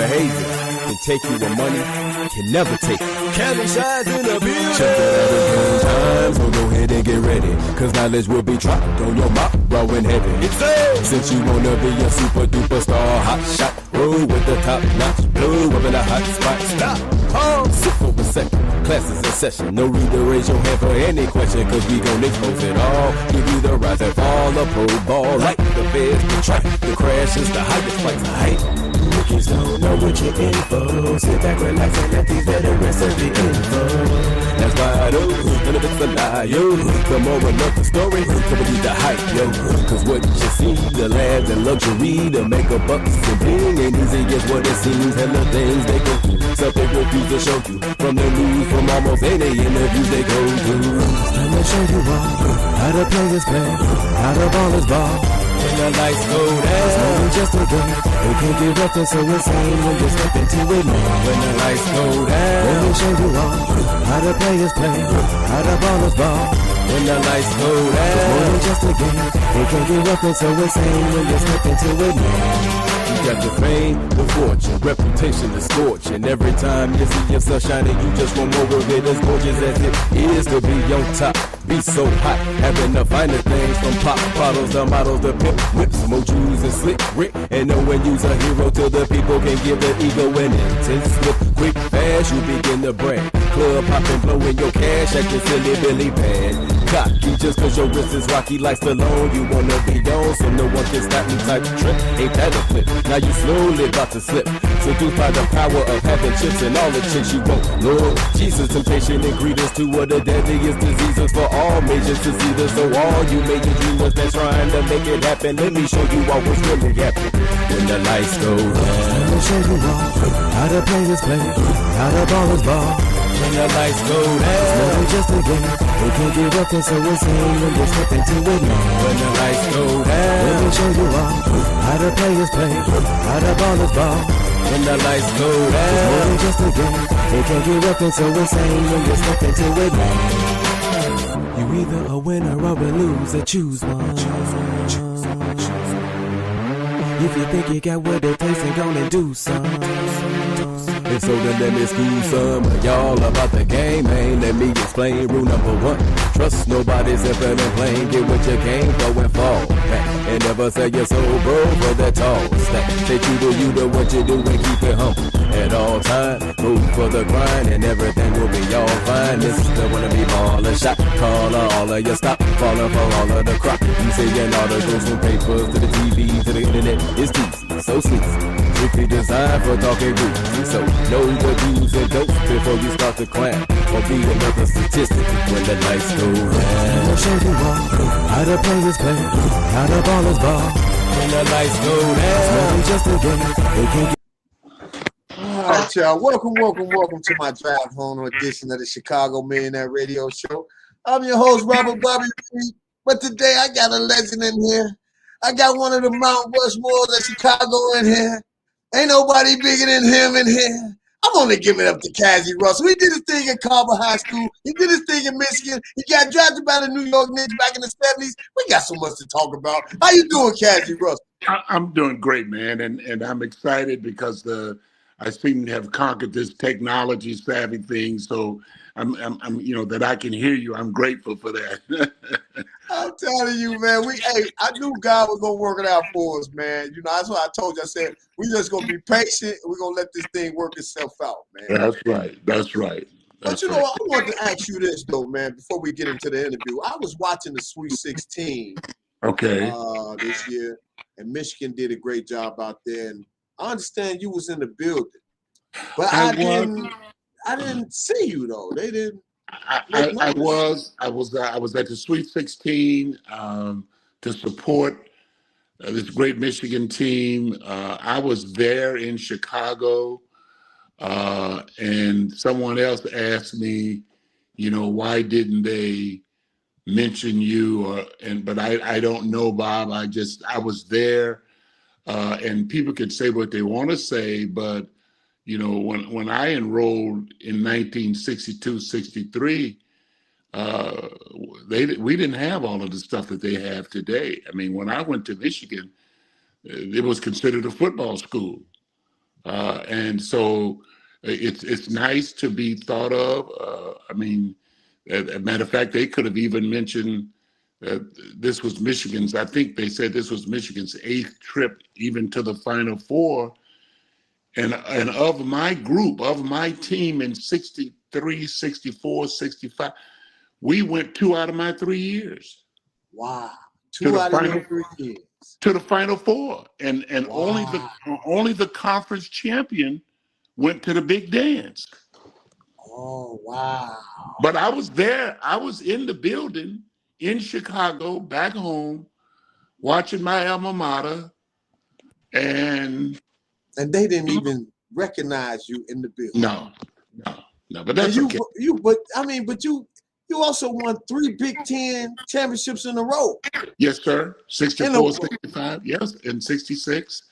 behavior can take you where money can never take you. Cazzie shines in the building. Check it out again time, so go ahead and get ready, cause knowledge will be dropped on your mouth, growing heavy. Since you wanna be a super duper star, hot shot, roll with the top notch, blue up in a hot spot. Stop, pause, sit for a second. Class is in session, no need to raise your hand for any question, cause we gon' expose it all. Give you the rise and fall, the pro ball, like the feds, the track, the crashes, the highest flights of height. Rookies don't know what you're in for. Sit back, relax, and let these veterans serve the info. That's why I know, none of it's a lie, yo. The moral of the story, come believe the hype, yo. Cause what you see, the labs and luxury, to make a buck and bling ain't easy as what it seems. Hella things they go through, stuff they refuse to show you. From the news, from almost any interviews they go through. Let me show you all how the players play, how the ballers ball. When the lights go down, it's more than just a game. It can't get nothing so insane when you step into it, man. When the lights go down, let me show you all how the players play, how the ballers ball. When the lights go down, it's more than just a game. It can't get nothing so insane when you step into it, man. You got the fame, the fortune, reputation to scorch. And every time you see yourself shining, you just want more of it, as gorgeous as it is to be on top. Be so hot, having the finer things, from pop bottles to models to pimp whips, more jewels and slick Rick. And knowing you's a hero to the people can give the ego an intense slip. Quick, fast, you begin to brag. Club hopping, blowing your cash, acting silly Billy bad. Cocky, just cause your wrist is rocky like Stallone. You wanna be on, so no one can stop me type of trip. Ain't that a flip? Now you slowly about to slip. Seduced by the power of having chips and all the chicks you want. Lord Jesus, temptation and greetings to one of the deadliest diseases for all major diseases. So all you major dreamers that's trying to make it happen, let me show you all what's really happening. When the lights go down, let me show you all how the players play, how the ballers ball. When the lights go down, it's more than just a game. They can't get nothing so insane when you step into it, man. When the lights go down, let me show you all how the players play, how the ballers ball. When the lights go down, it's more than just a game. They can't get nothing so insane when you step into it, man. You either a winner or a loser, choose one. If you think you got what it takes, then go and do some. And so then let me school some of y'all about the game, man. Let me explain rule number one. Trust nobody's if and plain. Get what you came for and fall back. And never sell your soul, bro, for that tall stack. Say true to you to what you do and keep it humble at all times. Move for the grind and everything will be all fine. This is the wanna be baller shot. Caller, all of you stop falling for all of the crop. You saying all the goes from papers to the TV to the internet. It's easy, so sleazy. Strictly designed for talking greasy. So know the do's and don'ts before you start to clown or be another statistic when the lights go down. I'll show you all how the players play, how the ballers ball. When the lights go down, it's more than just a game. They can't get. All right, y'all. Welcome to my drive home edition of the Chicago Millionaire Radio Show. I'm your host, Robert Bobby Reed, but today I got a legend in here. I got one of the Mount Rushmores of Chicago in here. Ain't nobody bigger than him in here. I'm only giving up to Cazzie Russell. He did his thing at Carver High School. He did his thing in Michigan. He got drafted by the New York Knicks back in the 70s. We got so much to talk about. How you doing, Cazzie Russell? I'm doing great, man, and I'm excited because I seem to have conquered this technology savvy thing. So I'm that I can hear you. I'm grateful for that. I'm telling you, man. I knew God was gonna work it out for us, man. You know, that's what I told you. I said we just gonna be patient. We're gonna let this thing work itself out, man. That's right. But you know, I wanted to ask you this though, man. Before we get into the interview, I was watching the Sweet 16. Okay. This year, and Michigan did a great job out there. And I understand you was in the building, but I didn't see you though. They didn't. I was at the Sweet 16 to support this great Michigan team. I was there in Chicago, and someone else asked me, why didn't they mention you? But I don't know, Bob. I was there, and people could say what they want to say, but when I enrolled in 1962, 63, we didn't have all of the stuff that they have today. I mean, when I went to Michigan, it was considered a football school. And so it's nice to be thought of. I mean, as a matter of fact, they could have even mentioned this was Michigan's. I think they said this was Michigan's 8th trip even to the Final Four. And of my group, of my team in 63, 64, 65, we went 2 out of my 3 years. Wow. 2 out of your 3 years. To the Final Four. And Wow. only the conference champion went to the big dance. Oh, wow. But I was there. I was in the building in Chicago, back home, watching my alma mater. And they didn't even recognize you in the building. No. But that's okay. You also won 3 Big Ten championships in a row. Yes, sir. 64, 65, yes, and 66.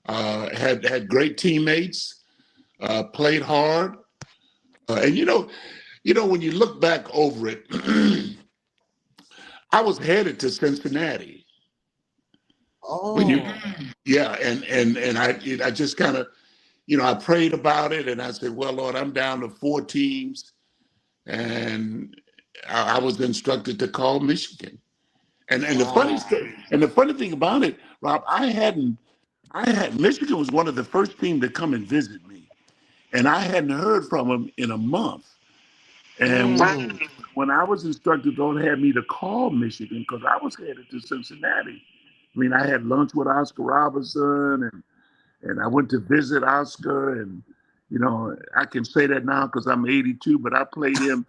Had great teammates, played hard. And you know, when you look back over it, I was headed to Cincinnati. Oh. And I just kind of, I prayed about it, and I said, well, Lord, I'm down to 4 teams, and I was instructed to call Michigan. And the funny thing about it, Rob, Michigan was one of the first teams to come and visit me, and I hadn't heard from them in a month. And when I was instructed, don't have me to call Michigan because I was headed to Cincinnati. I mean, I had lunch with Oscar Robertson, and I went to visit Oscar, and I can say that now because I'm 82, but I played him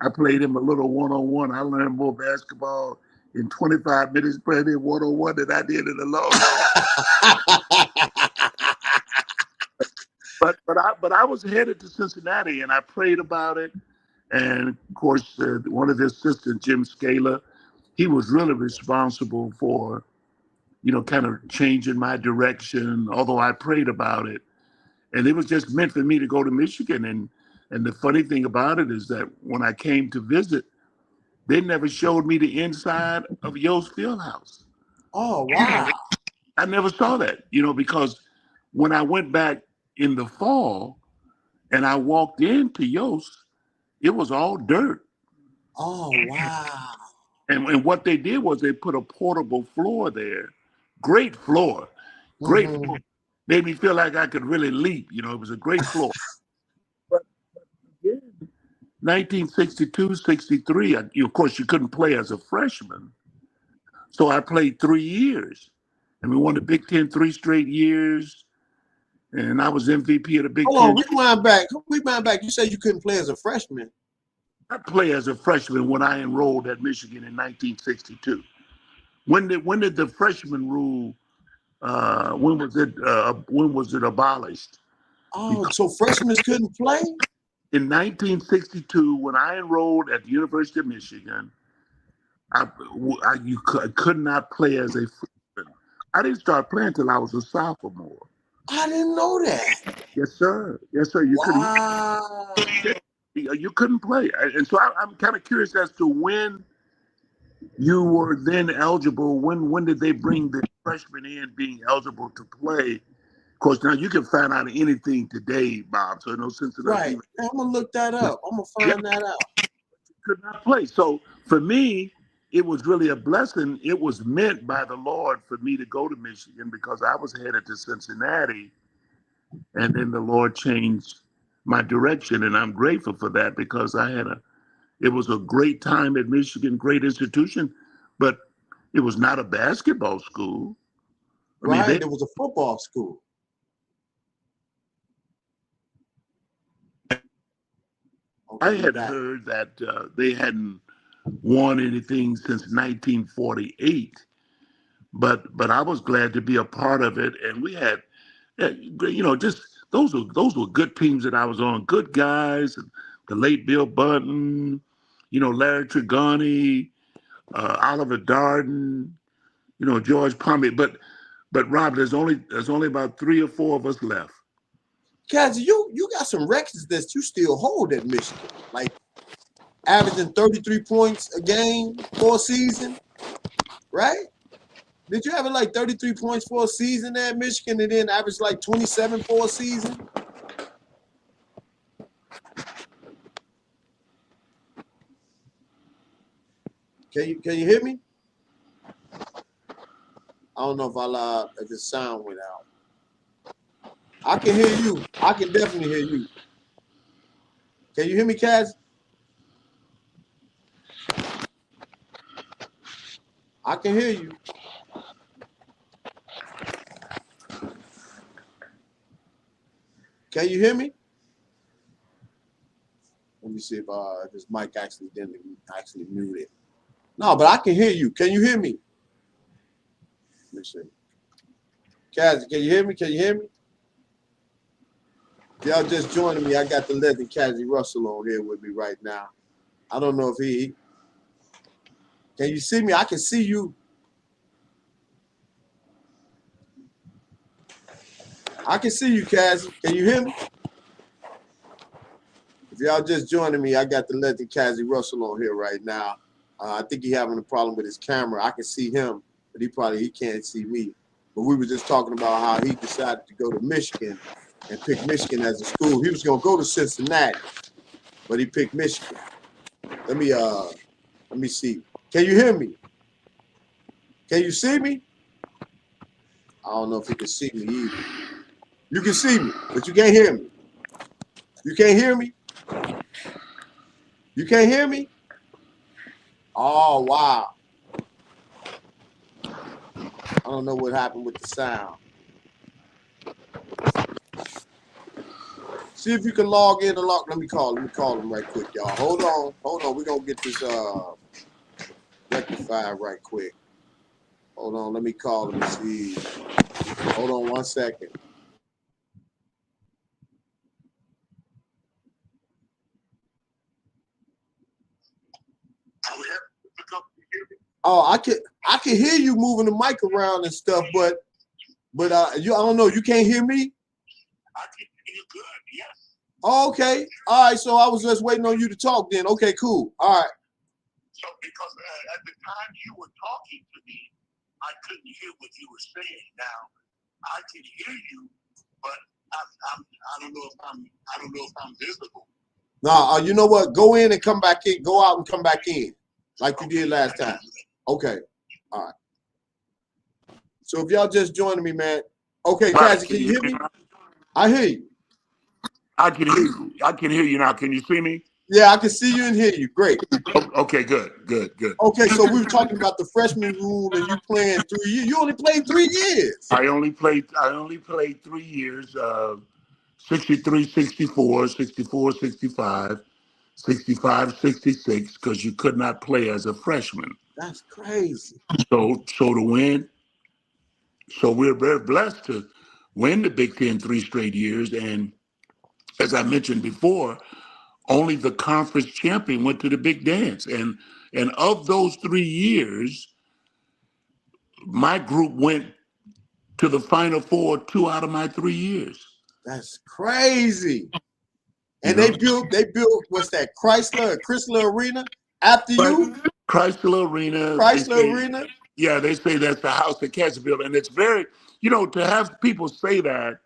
a little one-on-one. I learned more basketball in 25 minutes playing him one-on-one than I did in a long But I was headed to Cincinnati, and I prayed about it. And of course, one of the assistants, Jim Scala, he was really responsible for, kind of changing my direction, although I prayed about it. And it was just meant for me to go to Michigan. And the funny thing about it is that when I came to visit, they never showed me the inside of Yost Fieldhouse. Oh, wow. I never saw that, because when I went back in the fall and I walked into Yost, it was all dirt. Oh, wow. And what they did was they put a portable floor there. Great floor. Floor. Made me feel like I could really leap. It was a great floor. But again, 1962, 63, of course, you couldn't play as a freshman. So I played 3 years. And we won the Big Ten 3 straight years. And I was MVP of the Big Ten. Hold on, rewind back. You said you couldn't play as a freshman. I played as a freshman when I enrolled at Michigan in 1962. When did the freshman rule? When was it abolished? Oh, so freshmen couldn't play? In 1962, when I enrolled at the University of Michigan, I could not play as a freshman. I didn't start playing until I was a sophomore. I didn't know that. Yes, sir. You couldn't play. And so I'm kind of curious as to when you were then eligible. When did they bring the freshmen in being eligible to play? Of course, now you can find out anything today, Bob. So no sense in right. I'm gonna look that up. I'm gonna find that out. You could not play. So for me, it was really a blessing. It was meant by the Lord for me to go to Michigan because I was headed to Cincinnati, and then the Lord changed my direction, and I'm grateful for that because it was a great time at Michigan, great institution, but it was not a basketball school. It was a football school. I had heard that they hadn't won anything since 1948, but I was glad to be a part of it, and we had, just those were good teams that I was on, good guys, the late Bill Bunton, Larry Trigani, Oliver Darden, George Pommy, but Rob, there's only about 3 or 4 of us left. Cazzie, you got some records that you still hold at Michigan, like averaging 33 points a game for a season, right? Did you have it like 33 points for a season there at Michigan and then average like 27 for a season? Can you hear me? I don't know if the sound went out. I can hear you. I can definitely hear you. Can you hear me, Caz? I can hear you. Can you hear me? Let me see if this mic actually didn't actually mute it. No, but I can hear you. Can you hear me? Let me see. Caz, can you hear me? Can you hear me? If y'all just joining me, I got the legend Cazzie Russell on here with me right now. I don't know if he can you see me? I can see you. I can see you, Cazzie. Can you hear me? If y'all just joining me, I got the legend Cazzie Russell on here right now. I think he's having a problem with his camera. I can see him, but he can't see me. But we were just talking about how he decided to go to Michigan and pick Michigan as a school. He was gonna go to Cincinnati, but he picked Michigan. Let me see. Can you hear me? Can you see me? I don't know if you can see me either. You can see me, but you can't hear me. You can't hear me? You can't hear me? Oh, wow. I don't know what happened with the sound. See if you can log in or log. Let me call him right quick, y'all. Hold on. We're gonna get this rectified right quick. Hold on, let me call him and see. Hold on 1 second. Oh, I can hear you moving the mic around and stuff, but I don't know. You can't hear me? I can hear you good, yes. Oh, okay. All right. So I was just waiting on you to talk then. Okay, cool. All right. So because at the time you were talking to me, I couldn't hear what you were saying. Now I can hear you, but I don't know if I'm visible. No, you know what? Go in and come back in. Go out and come back in, like you did last time. Okay. All right. So if y'all just joining me, man. Okay, Cazzie, can you hear me? I hear you. I can hear you. I can hear you now. Can you see me? Yeah, I can see you and hear you. Great. Okay, good. Okay, so we were talking about the freshman rule and you playing 3 years. You only played 3 years. I only played 3 years, 63, 64, 64, 65, 65, 66, because you could not play as a freshman. That's crazy. So to win, so we're very blessed to win the Big Ten 3 straight years. And as I mentioned before, only the conference champion went to the big dance. And of those 3 years, my group went to the Final Four 2 out of my 3 years. That's crazy. And they built what's that, Chrysler Arena after you? Chrysler Arena. Yeah, they say that's the house that Cazzie built. And it's very, to have people say that,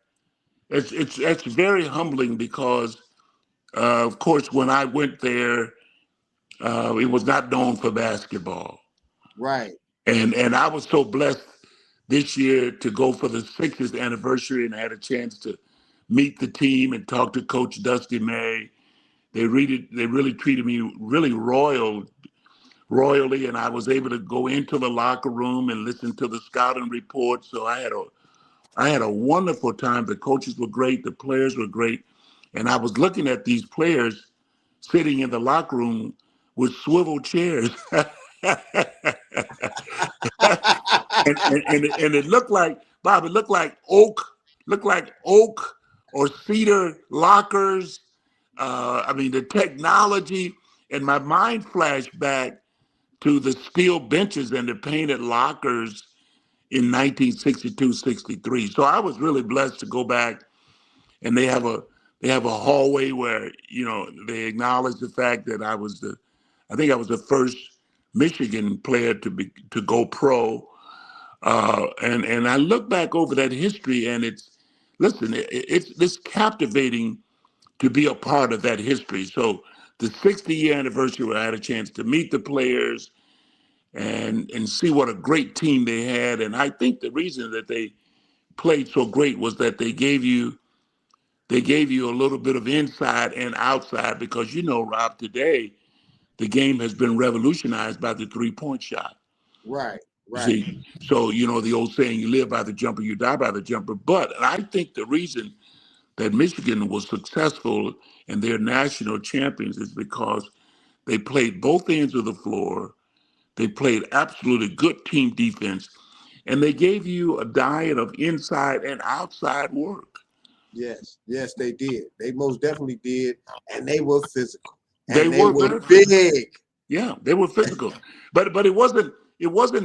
it's very humbling because, of course, when I went there, it was not known for basketball. Right. And I was so blessed this year to go for the 60th anniversary, and I had a chance to meet the team and talk to Coach Dusty May. They really treated me really royally, and I was able to go into the locker room and listen to the scouting report. So I had a wonderful time. The coaches were great, the players were great, and I was looking at these players sitting in the locker room with swivel chairs. and it looked like, Bob, it looked like oak or cedar lockers. The technology, and my mind flashed back to the steel benches and the painted lockers in 1962-63. So I was really blessed to go back, and they have a hallway where, they acknowledge the fact that I think I was the first Michigan player to go pro. And I look back over that history, and it's captivating to be a part of that history. So the 60-year anniversary, where I had a chance to meet the players and see what a great team they had. And I think the reason that they played so great was that they gave you a little bit of inside and outside, because Rob, today the game has been revolutionized by the 3-point shot. Right. See, so the old saying, you live by the jumper, you die by the jumper. But I think the reason that Michigan was successful and they're national champions is because they played both ends of the floor. They played absolutely good team defense, and they gave you a diet of inside and outside work. Yes, they did. They most definitely did, and they were physical. They were very big. Physical. Yeah, they were physical, but it wasn't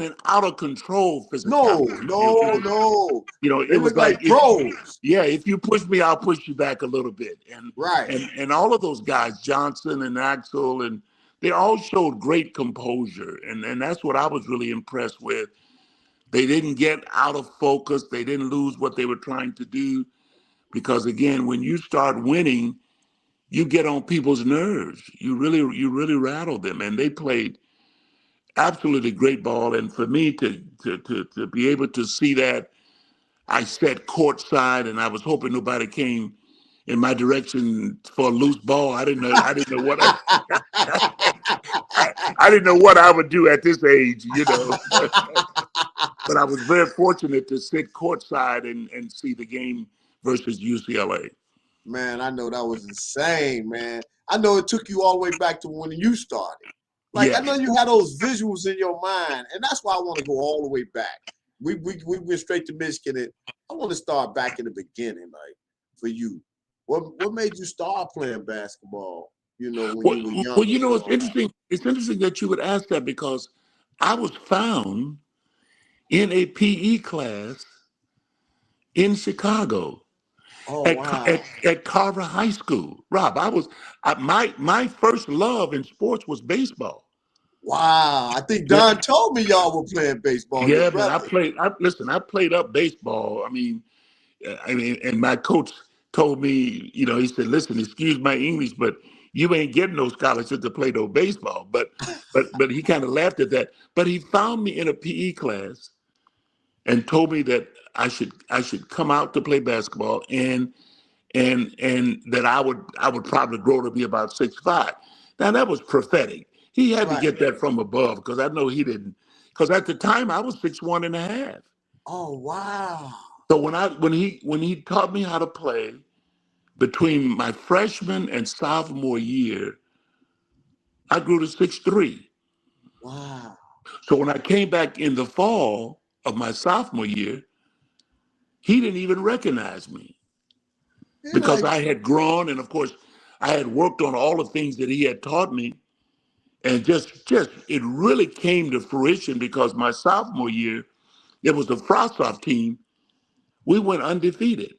an out of control physicality. No. It was like pros. If you push me, I'll push you back a little bit, and all of those guys, Johnson and Axel, and they all showed great composure, and that's what I was really impressed with. They didn't get out of focus. They didn't lose what they were trying to do, because again, when you start winning, you get on people's nerves. You really rattle them, and they played absolutely great ball. And for me to be able to see that, I sat courtside, and I was hoping nobody came in my direction for a loose ball. I didn't know what I didn't know what I would do at this age, But I was very fortunate to sit courtside and see the game versus UCLA. Man, I know that was insane, man. I know it took you all the way back to when you started. Like, I know you had those visuals in your mind, and that's why I want to go all the way back. We went straight to Michigan, and I want to start back in the beginning, like, for you. What made you start playing basketball, when you were young? Well, it's interesting. It's interesting that you would ask that, because I was found in a PE class in Chicago. At Carver High School. Rob, my first love in sports was baseball. Wow, I think Don told me y'all were playing baseball. Yeah, man, I played up baseball. I mean, and my coach told me, he said, "Listen, excuse my English, but you ain't getting no scholarship to play no baseball." But he kind of laughed at that. But he found me in a PE class and told me that I should come out to play basketball, and that I would probably grow to be about 6'5". Now that was prophetic. He had to get that from above, because I know he didn't. Because at the time I was 6'1.5". Oh wow! So when he taught me how to play between my freshman and sophomore year, I grew to 6'3". Wow! So when I came back in the fall of my sophomore year, he didn't even recognize me, because I had grown, and of course I had worked on all the things that he had taught me, and just it really came to fruition, because my sophomore year, it was the Frost-Off team. We went undefeated.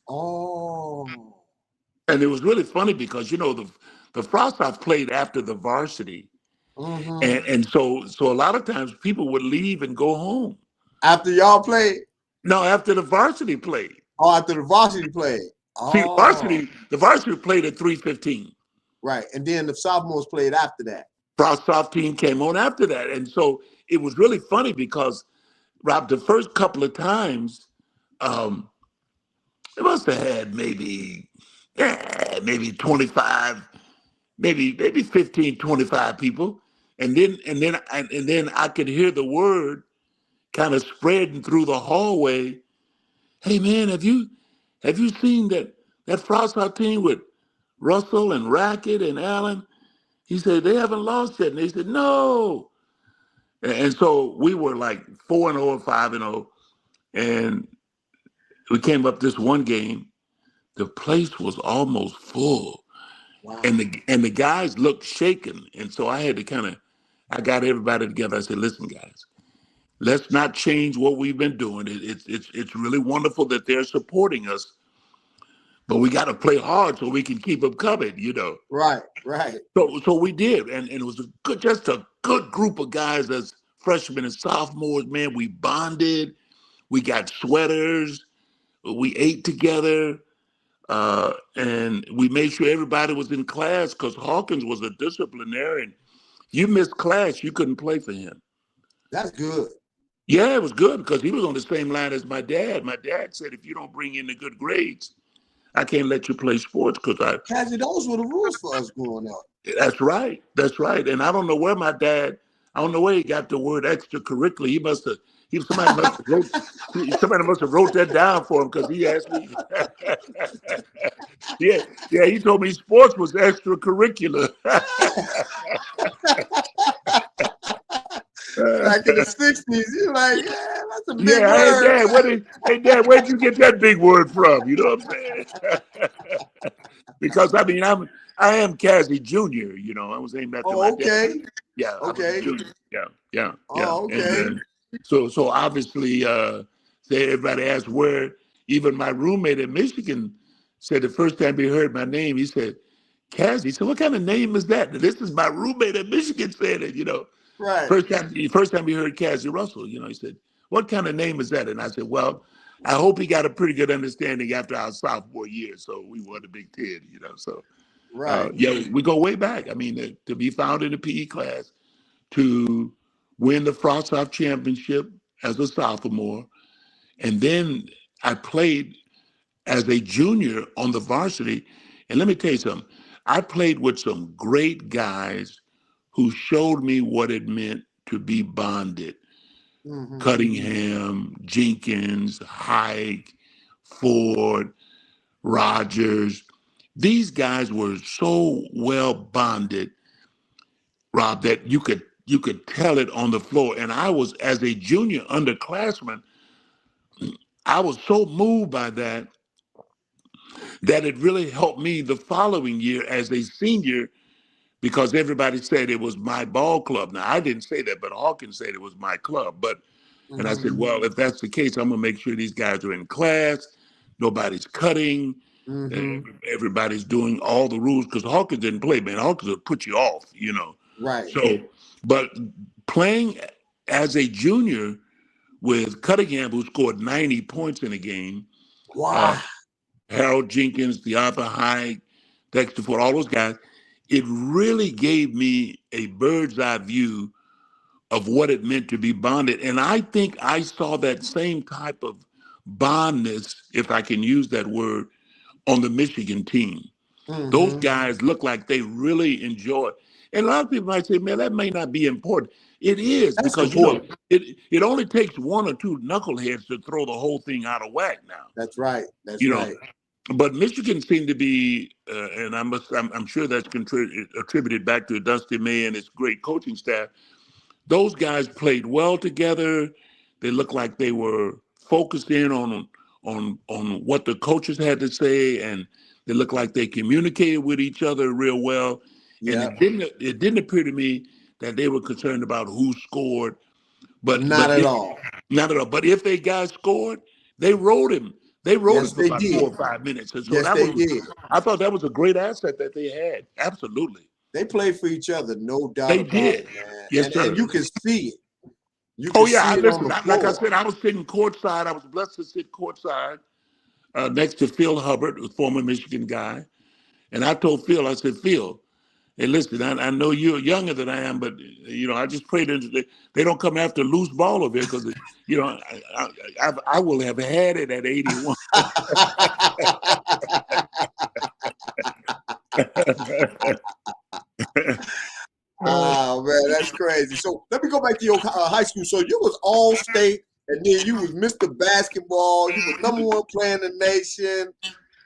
Oh. And it was really funny, because the Frost-Off played after the varsity, and so a lot of times people would leave and go home after y'all played. No, after the varsity played. Oh, after the varsity played. Oh. See, the varsity played at 3:15. Right, and then the sophomores played after that. Frost-Off team came on after that, and so it was really funny, because Rob, the first couple of times, it must have had maybe 25, maybe 15, 25 people, and then I could hear the word kind of spreading through the hallway. Hey man, have you seen that Frost-Off team with Russell and Rackett and Allen? He said they haven't lost yet, and they said no. And so we were like 4-0 or 5-0, and we came up this one game. The place was almost full. Wow. And the guys looked shaken, and so I had to I got everybody together. I said, "Listen, guys, let's not change what we've been doing. It's really wonderful that they're supporting us, but we got to play hard so we can keep them coming, Right. So we did, and it was just a good group of guys as freshmen and sophomores, man, we bonded. We got sweaters. We ate together. And we made sure everybody was in class because Hawkins was a disciplinarian. You missed class, you couldn't play for him. That's good. Yeah, it was good because he was on the same line as my dad. My dad said, if you don't bring in the good grades, I can't let you play sports because Cazzie, those were the rules for us growing up. That's right. That's right. And I don't know where my dad, I don't know where he got the word extracurricular. Somebody must have wrote that down for him because he asked me. yeah, he told me sports was extracurricular. Back in the 60s, you're like, yeah, that's a big word. Hey, Dad, where'd you get that big word from? You know what I'm saying? Because, I mean, I am Cazzie Jr., you know. I was named after my dad. Yeah. Okay. Yeah. Oh, okay. And, so obviously, everybody asked where, even my roommate in Michigan said the first time he heard my name, he said, Cazzie. He said, what kind of name is that? And this is my roommate in Michigan said it, you know. Right. First time he heard Cazzie Russell, you know, he said, what kind of name is that? And I said, well, I hope he got a pretty good understanding after our sophomore year. So we won the Big Ten, you know. So, right. We go way back. I mean, to be found in the PE class, to win the Frost-Off championship as a sophomore. And then I played as a junior on the varsity. And let me tell you something. I played with some great guys who showed me what it meant to be bonded. Mm-hmm. Cunningham, Jenkins, Hike, Ford, Rogers. These guys were so well bonded, Rob, that you could tell it on the floor. And I was, as a junior underclassman, I was so moved by that it really helped me the following year as a senior, because everybody said it was my ball club. Now, I didn't say that, but Hawkins said it was my club. But and I said, well, if that's the case, I'm going to make sure these guys are in class. Nobody's cutting. Mm-hmm. Everybody's doing all the rules, because Hawkins didn't play, man. Hawkins would put you off, you know. Right. So, but playing as a junior with Cunningham, who scored 90 points in a game. Wow. Harold Jenkins, Diapa High, Dexter Ford, all those guys. It really gave me a bird's eye view of what it meant to be bonded. And I think I saw that same type of bondness, if I can use that word, on the Michigan team. Mm-hmm. Those guys look like they really enjoy it. And a lot of people might say, man, that may not be important. It is. That's because important. You know, it only takes one or two knuckleheads to throw the whole thing out of whack now. That's right. That's right. But Michigan seemed to be, and I'm sure that's attributed back to Dusty May and his great coaching staff. Those guys played well together. They looked like they were focused in on what the coaches had to say, and they looked like they communicated with each other real well. Yeah. And it didn't appear to me that they were concerned about who scored. But not at all. Not at all. But if a guy scored, they rode him. They rode him for about 4 or 5 minutes. And so they did. I thought that was a great asset that they had. Absolutely. They played for each other, no doubt. They did. Man. Yes, sir. And you can see it. Listen, like I said, I was sitting courtside. I was blessed to sit courtside next to Phil Hubbard, a former Michigan guy. And I told Phil, I said, Phil, hey, listen, I know you're younger than I am, but, you know, I just pray that they don't come after loose ball over here, because, you know, I will have had it at 81. Oh, man, that's crazy. So let me go back to your high school. So you was all state, and then you was Mr. Basketball. You was #1 player in the nation.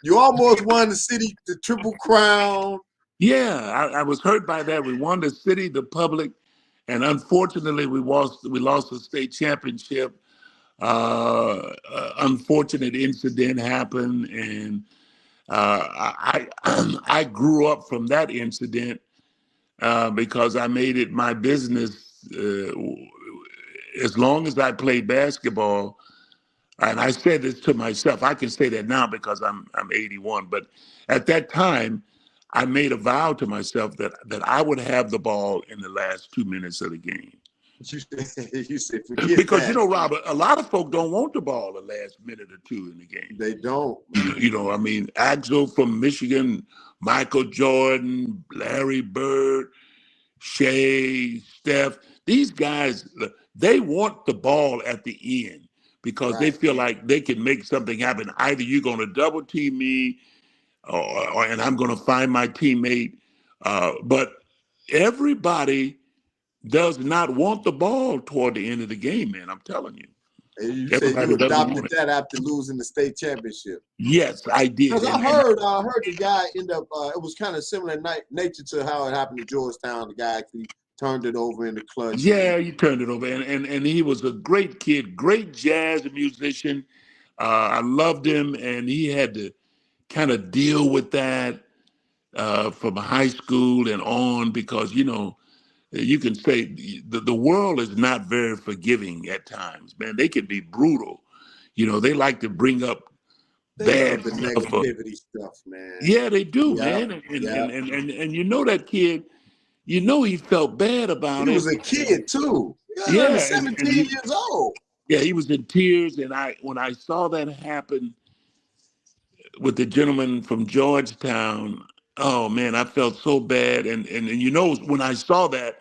You almost won the city, the Triple Crown. Yeah, I was hurt by that. We won the city, the public, and unfortunately, we lost the state championship. Unfortunate incident happened, and I grew up from that incident because I made it my business. As long as I played basketball, and I said this to myself, I can say that now because I'm 81, but at that time, I made a vow to myself that I would have the ball in the last 2 minutes of the game. You said forget Because, that. Robert, a lot of folk don't want the ball the last minute or two in the game. They don't. I mean, Axel from Michigan, Michael Jordan, Larry Bird, Shea, Steph, these guys, they want the ball at the end because they feel like they can make something happen. Either you're going to double team me and I'm going to find my teammate. But everybody does not want the ball toward the end of the game, man. I'm telling you. You said Everybody you doesn't adopted want it. that after losing the state championship. Yes, I did. Because I heard the guy end up. It was kind of similar in nature to how it happened to Georgetown. The guy actually turned it over in the clutch. Yeah, he turned it over, and he was a great kid, great jazz musician. I loved him, and he had to kind of deal with that from high school and on because you can say the world is not very forgiving at times, man. They can be brutal. They like to bring up bad the stuff. negativity stuff, man. Yeah, they do, man. And that kid, he felt bad about it. He was a kid too. Yeah, 17 years old. Yeah, he was in tears, and when I saw that happen with the gentleman from Georgetown, oh man, I felt so bad. And when I saw that,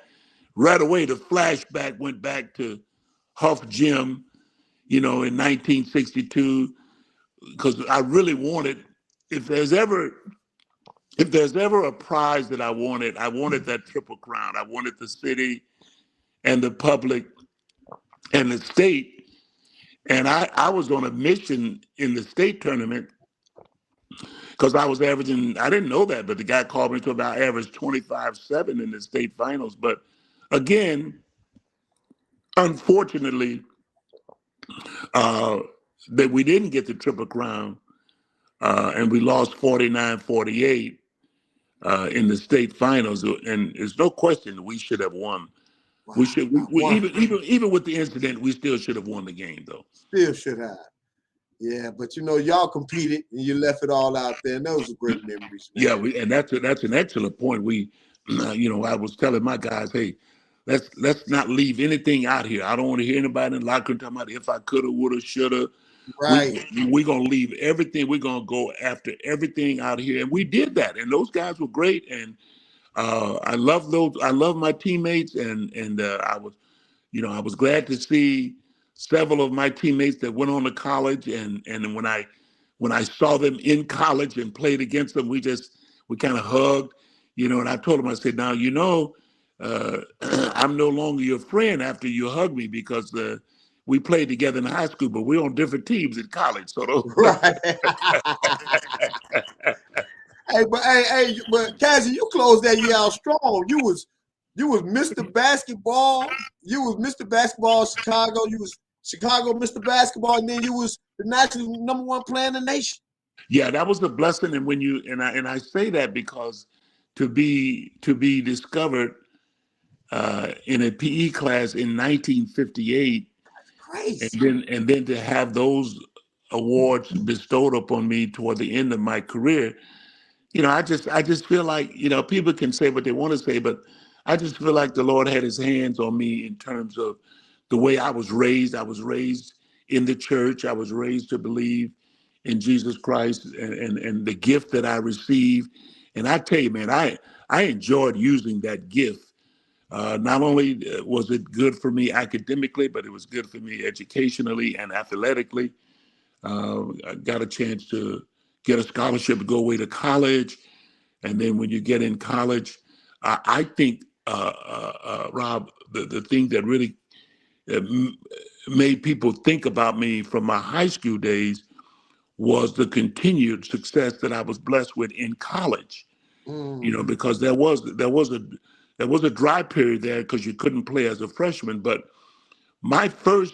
right away the flashback went back to Huff Gym, in 1962, because I really wanted, if there's ever a prize that I wanted that Triple Crown. I wanted the city and the public and the state. And I was on a mission in the state tournament because I was averaging, I didn't know that, but the guy called me to about average 25-7 in the state finals. But again, unfortunately, that we didn't get the Triple Crown and we lost 49-48 in the state finals. And there's no question we should have won. Wow. Even with the incident, we still should have won the game, though. Still should have. Yeah, but y'all competed and you left it all out there, and those are great memories. Man. Yeah, and that's an excellent point. I was telling my guys, hey, let's not leave anything out here. I don't want to hear anybody in the locker room talking about if I coulda, woulda, shoulda. Right. We're gonna leave everything. We're gonna go after everything out here, and we did that. And those guys were great, and I love those. I love my teammates, and I was glad to see several of my teammates that went on to college, and when I saw them in college and played against them, we kind of hugged, and I told them, I said, now I'm no longer your friend after you hug me because we played together in high school, but we're on different teams in college. So right. But Cazzie, you closed that year out strong. You was Mr. Basketball. You was Mr. Basketball Chicago. You was Chicago Mr. Basketball, and then you was the national #1 player in the nation. Yeah, that was a blessing. And when I say that because to be discovered in a PE class in 1958, and then to have those awards bestowed upon me toward the end of my career, I just feel like, people can say what they want to say, but I just feel like the Lord had his hands on me in terms of the way I was raised. I was raised in the church. I was raised to believe in Jesus Christ and the gift that I received. And I tell you, man, I enjoyed using that gift. Not only was it good for me academically, but it was good for me educationally and athletically. I got a chance to get a scholarship to go away to college. And then when you get in college, I think, Rob, the thing that really made people think about me from my high school days was the continued success that I was blessed with in college. Because there was a dry period there because you couldn't play as a freshman. But my first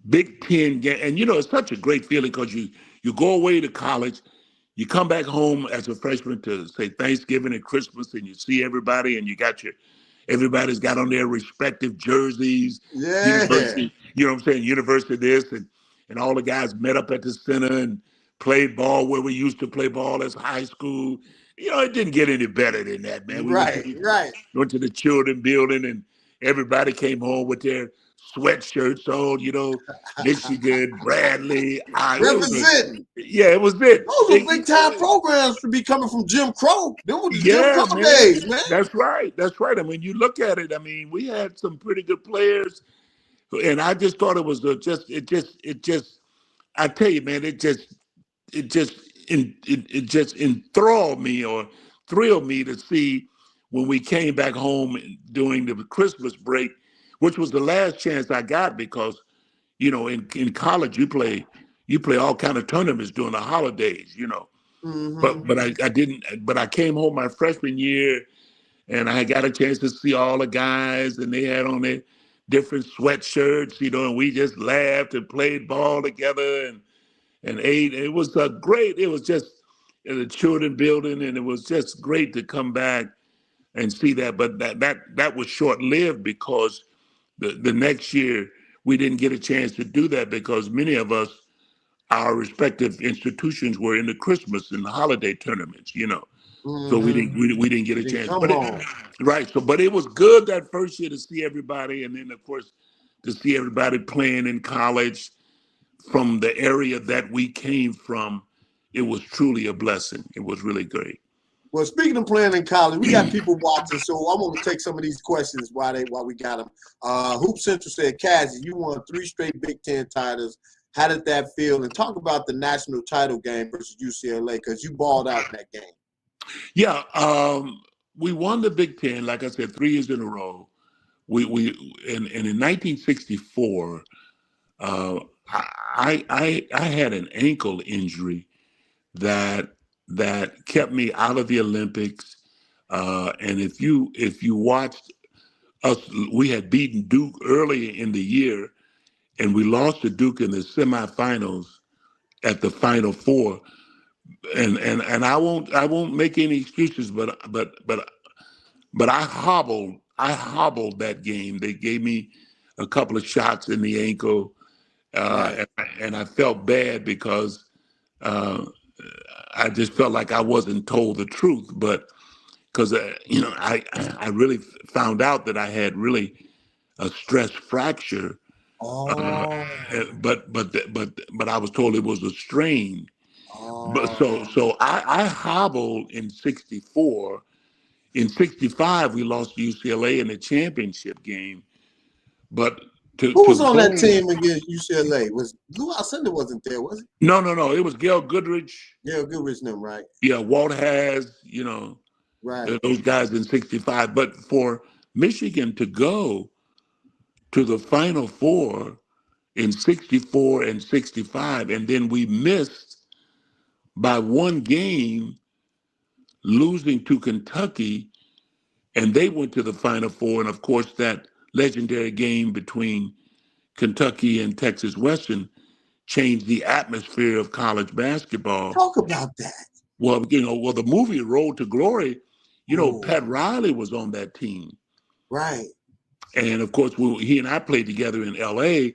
Big Ten game, and it's such a great feeling because you go away to college, you come back home as a freshman to say Thanksgiving and Christmas, and you see everybody, and everybody's got on their respective jerseys. Yeah. University, University this, and all the guys met up at the center and played ball where we used to play ball as high school. It didn't get any better than that, man. Right. Went to the children building, and everybody came home with their sweatshirts on, Michigan, Bradley, Representing. yeah, it was it. Those were big time programs to be coming from Jim Crow. Them were the Jim Crow man. days, man. That's right. I mean, you look at it. I mean, we had some pretty good players, and I just thought it was I tell you, man, it just enthralled me or thrilled me to see when we came back home during the Christmas break, which was the last chance I got because, in college you play all kind of tournaments during the holidays, Mm-hmm. But I didn't. But I came home my freshman year, and I got a chance to see all the guys, and they had on their different sweatshirts, and we just laughed and played ball together and ate. It was great. It was just in the children building, and it was just great to come back and see that. But that was short lived because the next year we didn't get a chance to do that because many of us, our respective institutions, were in the Christmas and the holiday tournaments, Mm-hmm. So we didn't get a chance. But right. So, but it was good that first year to see everybody, and then of course to see everybody playing in college from the area that we came from. It was truly a blessing. It was really great. Well, speaking of playing in college, we got people watching, so I'm going to take some of these questions while we got them. Hoop Central said, Cazzie, you won 3 straight Big Ten titles. How did that feel? And talk about the national title game versus UCLA because you balled out in that game. Yeah, we won the Big Ten, like I said, 3 years in a row. And in 1964, I had an ankle injury that kept me out of the Olympics. And if you watched us, we had beaten Duke early in the year, and we lost to Duke in the semifinals at the Final Four. And I won't make any excuses, but I hobbled that game. They gave me a couple of shots in the ankle, and I felt bad because I just felt like I wasn't told the truth. But because I really found out that I had really a stress fracture. But I was told it was a strain. But so I hobbled in 64. In 65, we lost to UCLA in the championship game. But who was on that team against UCLA? Was Lou Alcindor wasn't there, was he? No. It was Gail Goodrich. Gail Goodrich, no, right? Yeah, Walt Has, right. Those guys in 65. But for Michigan to go to the Final Four in 64 and 65, and then we missed by 1 game, losing to Kentucky, and they went to the Final Four. And of course, that legendary game between Kentucky and Texas Western changed the atmosphere of college basketball. Talk about that. Well, the movie Road to Glory, Pat Riley was on that team. Right. And of course, he and I played together in LA,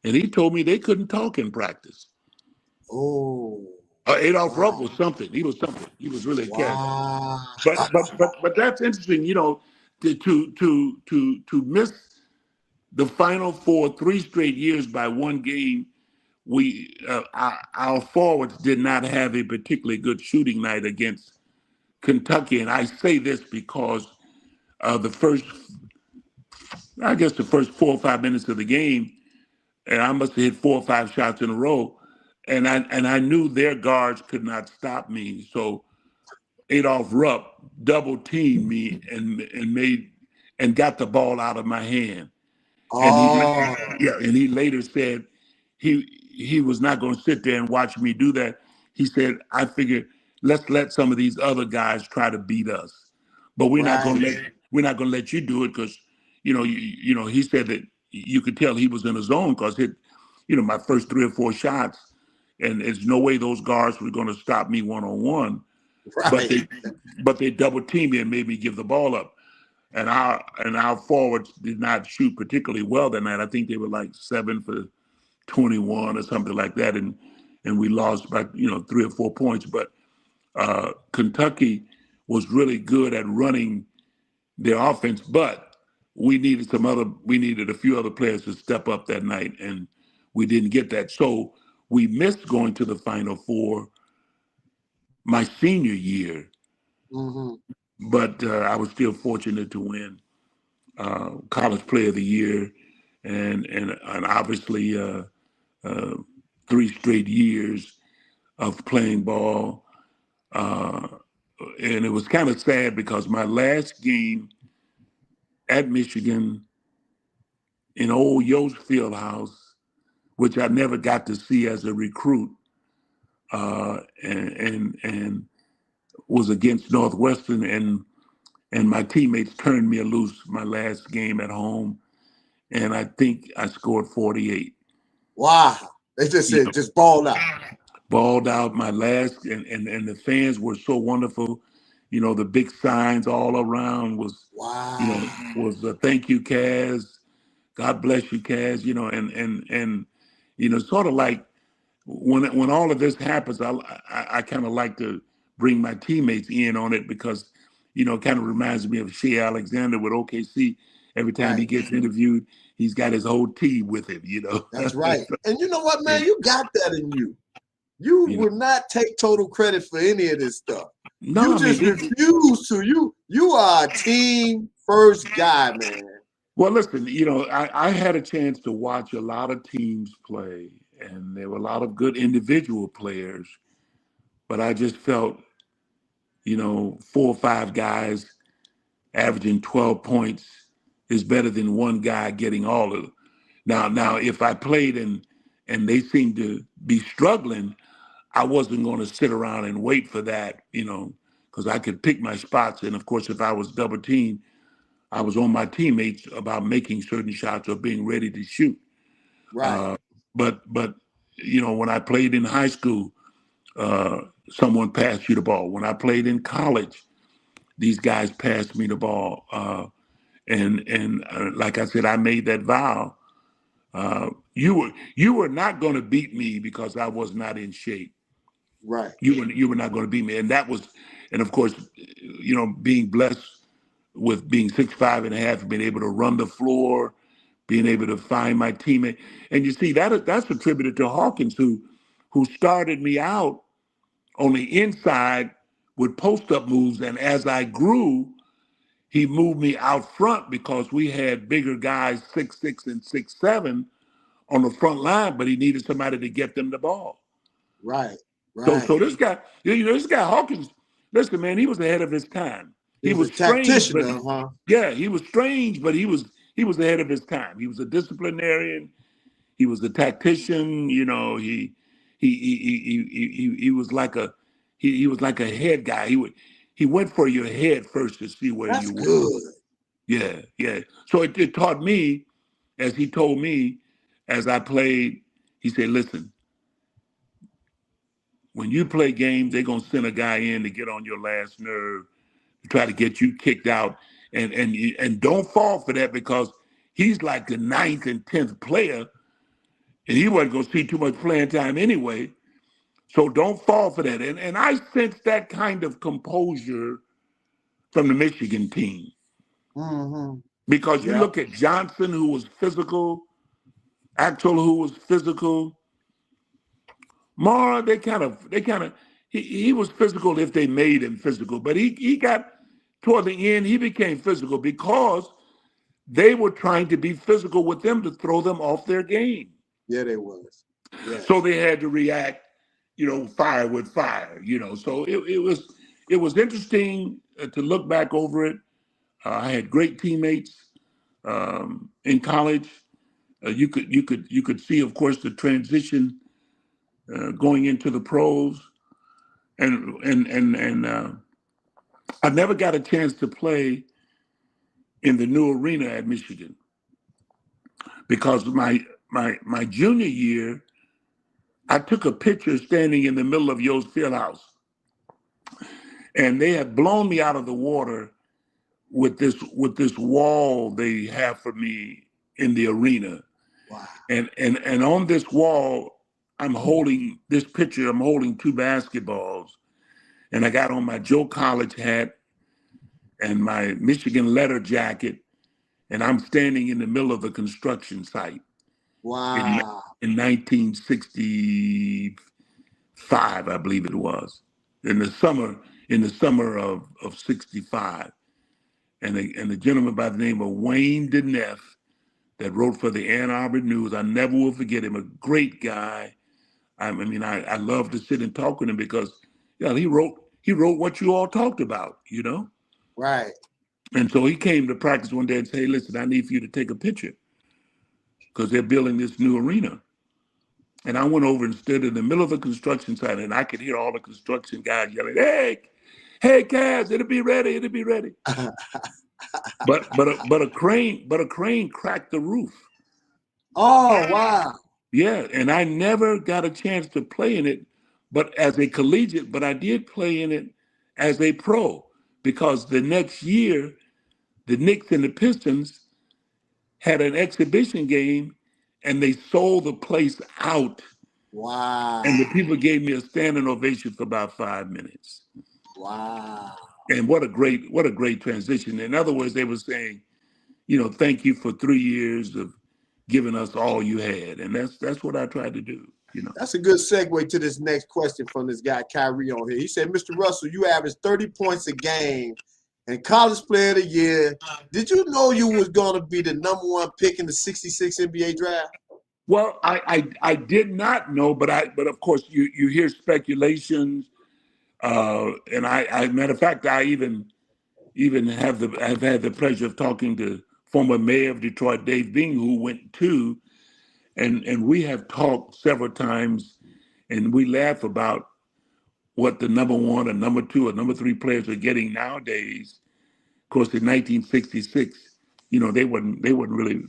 and he told me they couldn't talk in practice. Oh. Adolph Rupp was something. He was something. He was really a cat. But that's interesting, to miss the Final Four 3 straight years by 1 game. Our forwards did not have a particularly good shooting night against Kentucky, and I say this because the first 4 or 5 minutes of the game, and I must have hit 4 or 5 shots in a row. And I knew their guards could not stop me. So Adolph Rupp double teamed me and got the ball out of my hand. And he later said he was not going to sit there and watch me do that. He said, I figured let's let some of these other guys try to beat us, but we're not going to let you do it because he said that you could tell he was in a zone because my first 3 or 4 shots. And there's no way those guards were going to stop me one-on-one. Right. But they double teamed me and made me give the ball up. And our forwards did not shoot particularly well that night. I think they were like 7 for 21 or something like that. And we lost by 3 or 4 points. But Kentucky was really good at running their offense. But we needed a few other players to step up that night, and we didn't get that. So we missed going to the Final Four my senior year, but I was still fortunate to win College Player of the Year, and obviously 3 straight years of playing ball. And it was kind of sad because my last game at Michigan in old Yost Fieldhouse, which I never got to see as a recruit, and was against Northwestern, and my teammates turned me loose my last game at home, and I think I scored 48. Wow. They just said, just balled out. Balled out my last, and the fans were so wonderful. You know, the big signs all around was, was thank you, Caz. God bless you, Caz. You know, and sort of like when all of this happens, I kind of like to bring my teammates in on it because, it kind of reminds me of Shea Alexander with OKC. Every time he gets interviewed, he's got his whole team with him, That's right. And you know what, man? You got that in you. You will not take total credit for any of this stuff. No, you just refuse to. You are a team first guy, man. Well, listen, I had a chance to watch a lot of teams play, and there were a lot of good individual players, but I just felt, 4 or 5 guys averaging 12 points is better than one guy getting all of it. Now, if I played and they seemed to be struggling, I wasn't going to sit around and wait for that, because I could pick my spots. And of course, if I was double teamed, I was on my teammates about making certain shots or being ready to shoot. Right. But when I played in high school, someone passed you the ball. When I played in college, these guys passed me the ball. And like I said, I made that vow. You were not going to beat me because I was not in shape. Right. You were not going to beat me. And that was, and of course, being blessed with being 6'5.5", being able to run the floor, being able to find my teammate. And you see, that's attributed to Hawkins, who started me out on the inside with post-up moves. And as I grew, he moved me out front because we had bigger guys, 6'6" and 6'7", on the front line, but he needed somebody to get them the ball. Right. So this guy, this guy Hawkins, listen, man, he was ahead of his time. He was strange, but he was strange, but he was ahead of his time. He was a disciplinarian. He was a tactician. He was like a head guy. He went for your head first to see where you were. Good. Yeah. So it taught me, as he told me, as I played, he said, listen, when you play games, they're gonna send a guy in to get on your last nerve, to try to get you kicked out, and don't fall for that because he's like the 9th and 10th player, and he wasn't gonna see too much playing time anyway. So don't fall for that. And I sensed that kind of composure from the Michigan team. Because you look at Johnson, who was physical, Axel, who was physical. Mara, he was physical if they made him physical, but he got toward the end, he became physical because they were trying to be physical with them to throw them off their game. Yeah, they was. Yeah. So they had to react, fire with fire, So it was interesting to look back over it. I had great teammates in college. You could see, of course, the transition going into the pros, and I never got a chance to play in the new arena at Michigan because my junior year, I took a picture standing in the middle of Yost Fieldhouse, and they had blown me out of the water with this wall they have for me in the arena. Wow. And on this wall, I'm holding 2 basketballs, and I got on my Joe College hat and my Michigan leather jacket, and I'm standing in the middle of the construction site. Wow. In 1965, I believe it was, in the summer of 65. And the gentleman by the name of Wayne DeNeff that wrote for the Ann Arbor News, I never will forget him, a great guy. I love to sit and talk with him because he wrote what you all talked about, Right. And so he came to practice one day and said, hey, listen, I need for you to take a picture because they're building this new arena. And I went over and stood in the middle of the construction site, and I could hear all the construction guys yelling, hey, Caz, it'll be ready. but a crane cracked the roof. Oh, wow. Yeah, and I never got a chance to play in it, but as a collegiate, but I did play in it as a pro because the next year, the Knicks and the Pistons had an exhibition game and they sold the place out. Wow. And the people gave me a standing ovation for about 5 minutes. Wow. And what a great transition. In other words, they were saying, thank you for 3 years of giving us all you had. And that's what I tried to do. That's a good segue to this next question from this guy, Kyrie, on here. He said, Mr. Russell, you averaged 30 points a game and College Player of the Year. Did you know you was going to be the #1 pick in the '66 NBA draft? Well, I did not know, but of course you hear speculations, and matter of fact, I even have had the pleasure of talking to former mayor of Detroit, Dave Bing, who went too, and we have talked several times, and we laugh about what the #1 or #2 or #3 players are getting nowadays. Of course, in 1966, they weren't really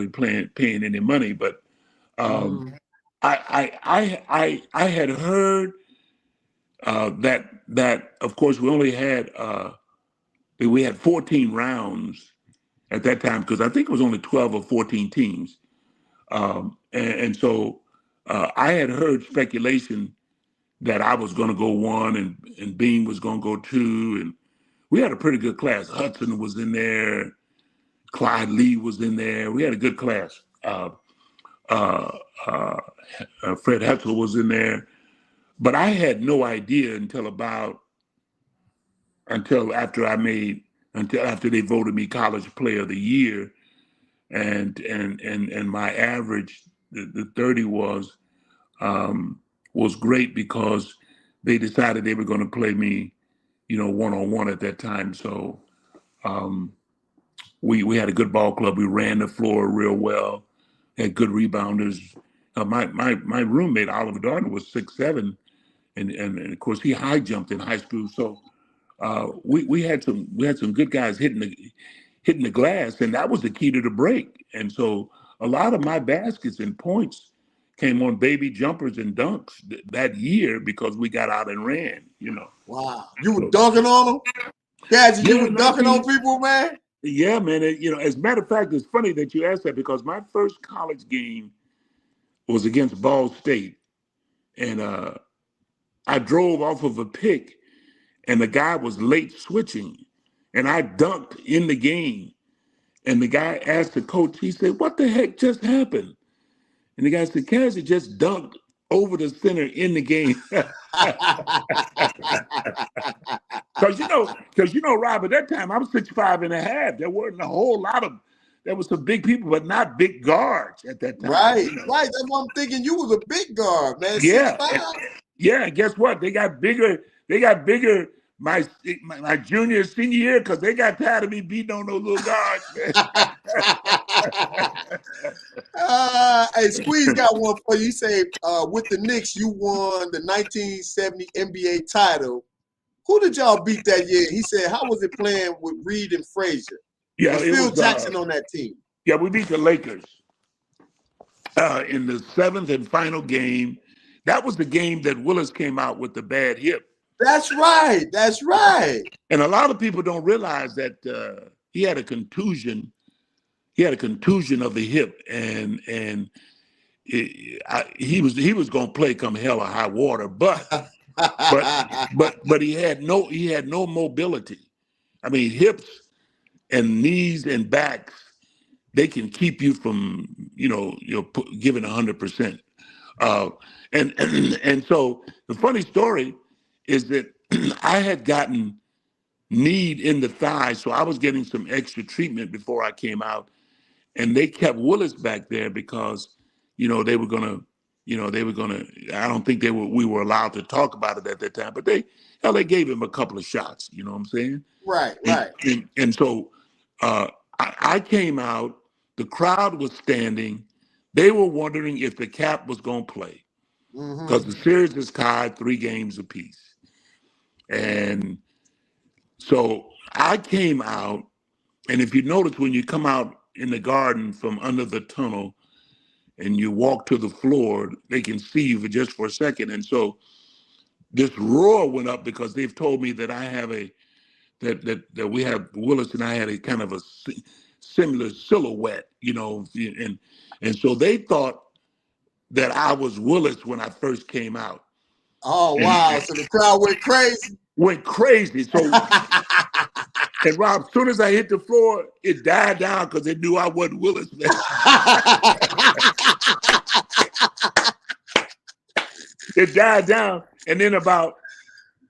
paying any money. But I had heard that of course we had 14 rounds at that time because I think it was only 12 or 14 teams, and so I had heard speculation that I was going to go 1 and Bean was going to go 2, and we had a pretty good class. Hudson was in there, Clyde Lee was in there. We had a good class. Fred Hetzel was in there, but I had no idea until after they voted me College Player of the Year, and my average, the 30 was great because they decided they were going to play me, one-on-one at that time. So we had a good ball club. We ran the floor real well, had good rebounders. My roommate, Oliver Darden, was 6'7", and of course he high jumped in high school. So we had some good guys hitting the glass, and that was the key to the break. And so a lot of my baskets and points came on baby jumpers and dunks that year because we got out and ran. Wow, you were dunking on them, Cazzie. You were dunking on people, man. Yeah, man. As a matter of fact, it's funny that you asked that because my first college game was against Ball State, and I drove off of a pick, and the guy was late switching, and I dunked in the game, and the guy asked the coach. He said, "What the heck just happened?" And the guy said, "Cazzie just dunked over the center in the game." Because Rob, at that time I was 6'5.5". There weren't a whole lot of. There was some big people, but not big guards at that time. Right. That's what I'm thinking. You was a big guard, man. Yeah. 6'5". Yeah. And guess what? They got bigger. My junior, senior year because they got tired of me beating on those little guards. Hey, Squeeze got one for you. You say with the Knicks, you won the 1970 NBA title. Who did y'all beat that year? He said, how was it playing with Reed and Frazier? Yeah, was Phil Jackson on that team? Yeah, we beat the Lakers in the 7th and final game. That was the game that Willis came out with the bad hip. That's right. That's right. And a lot of people don't realize that he had a contusion. He had a contusion of the hip, and he was going to play come hell or high water, but he had no mobility. I mean, hips and knees and backs, they can keep you from, giving 100%. And so the funny story is that I had gotten kneed in the thigh, so I was getting some extra treatment before I came out, and they kept Willis back there because, they were gonna, I don't think we were allowed to talk about it at that time, but they gave him a couple of shots. You know what I'm saying? Right. And so I came out. The crowd was standing. They were wondering if the Cap was going to play because the series is tied 3 games apiece. And so I came out, and if you notice, when you come out in the garden from under the tunnel and you walk to the floor, they can see you just for a second. And so this roar went up because they've told me that I have that we have, Willis and I had a kind of a similar silhouette, and so they thought that I was Willis when I first came out. Oh, wow. So the crowd went crazy. Went crazy. So, and Rob, as soon as I hit the floor, it died down because they knew I wasn't Willis, man. It died down. And then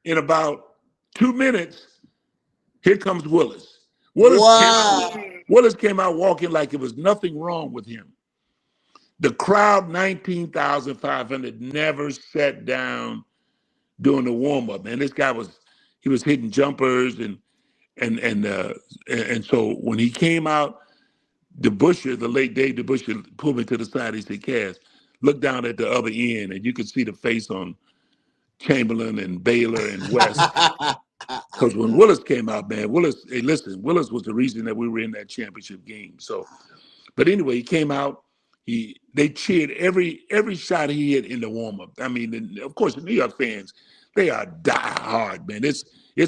in about 2 minutes, here comes Willis. Willis came out walking like it was nothing wrong with him. The crowd, 19,500, never sat down during the warm-up. Man, this guy was hitting jumpers and so when he came out, the late Dave DeBuscher pulled me to the side. He said, "Caz, look down at the other end," and you could see the face on Chamberlain and Baylor and West. Because when Willis came out, man, Willis was the reason that we were in that championship game. So, but anyway, he came out. They cheered every shot he hit in the warm-up. I mean, of course, the New York fans, they are die hard, man. It's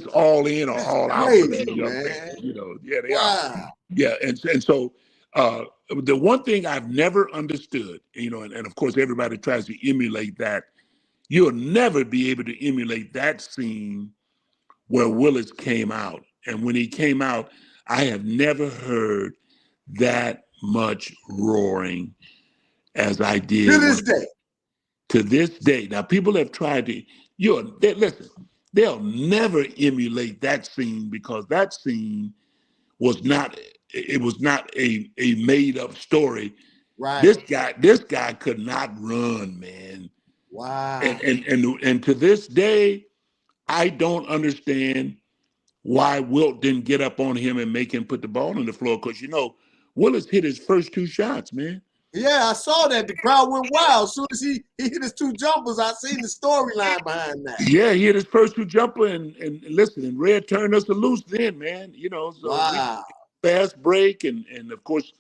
all in or all out for the New York fans. Yeah, they are. Yeah, and so the one thing I've never understood, and of course everybody tries to emulate that. You'll never be able to emulate that scene where Willis came out. And when he came out, I have never heard that much roaring as I did. To this day. To this day. Now, people have tried to, listen, they'll never emulate that scene because that scene was not a made up story. Right. This guy could not run, man. Wow. And to this day, I don't understand why Wilt didn't get up on him and make him put the ball on the floor because, Willis hit his first 2 shots, man. Yeah, I saw that. The crowd went wild. As soon as he hit his 2 jumpers, I seen the storyline behind that. Yeah, he hit his first 2 jumper, and listen, and Red turned us loose then, man. So wow. Fast break, and of course,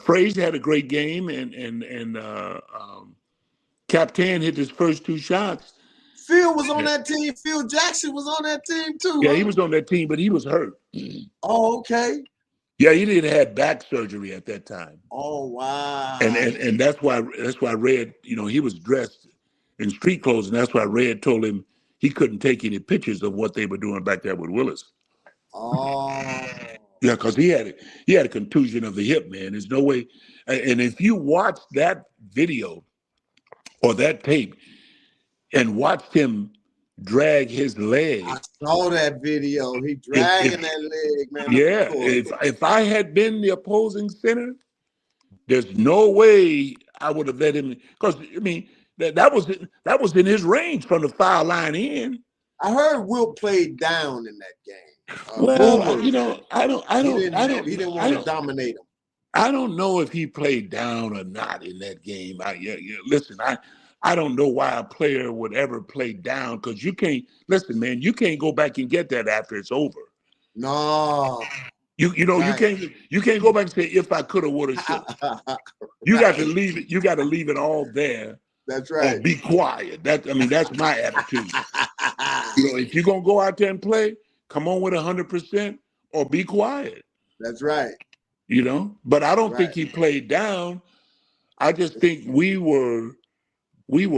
Frazier had a great game, and Captain hit his first 2 shots. Phil was on that team. Phil Jackson was on that team too. Yeah, he was on that team, but he was hurt. Oh, okay. Yeah, he didn't have back surgery at that time. Oh, wow. And that's why Red, he was dressed in street clothes, and that's why Red told him he couldn't take any pictures of what they were doing back there with Willis. Oh. Yeah, because he had a contusion of the hip, man. There's no way. And if you watch that video or that tape and watched him drag his leg. I saw that video. He dragging that leg, man. Yeah, if I had been the opposing center, there's no way I would have let him. Because that was in his range from the foul line in. I heard Wilt played down in that game. Well, he didn't want to dominate him. I don't know if he played down or not in that game. Listen, I don't know why a player would ever play down because you can't listen, man. You can't go back and get that after it's over. No, you can't go back and say if I could have, would have. You got to leave it. You got to leave it all there. That's right. Be quiet. That's my attitude. If you're gonna go out there and play, come on with 100% or be quiet. That's right. But I don't think he played down. I just think we were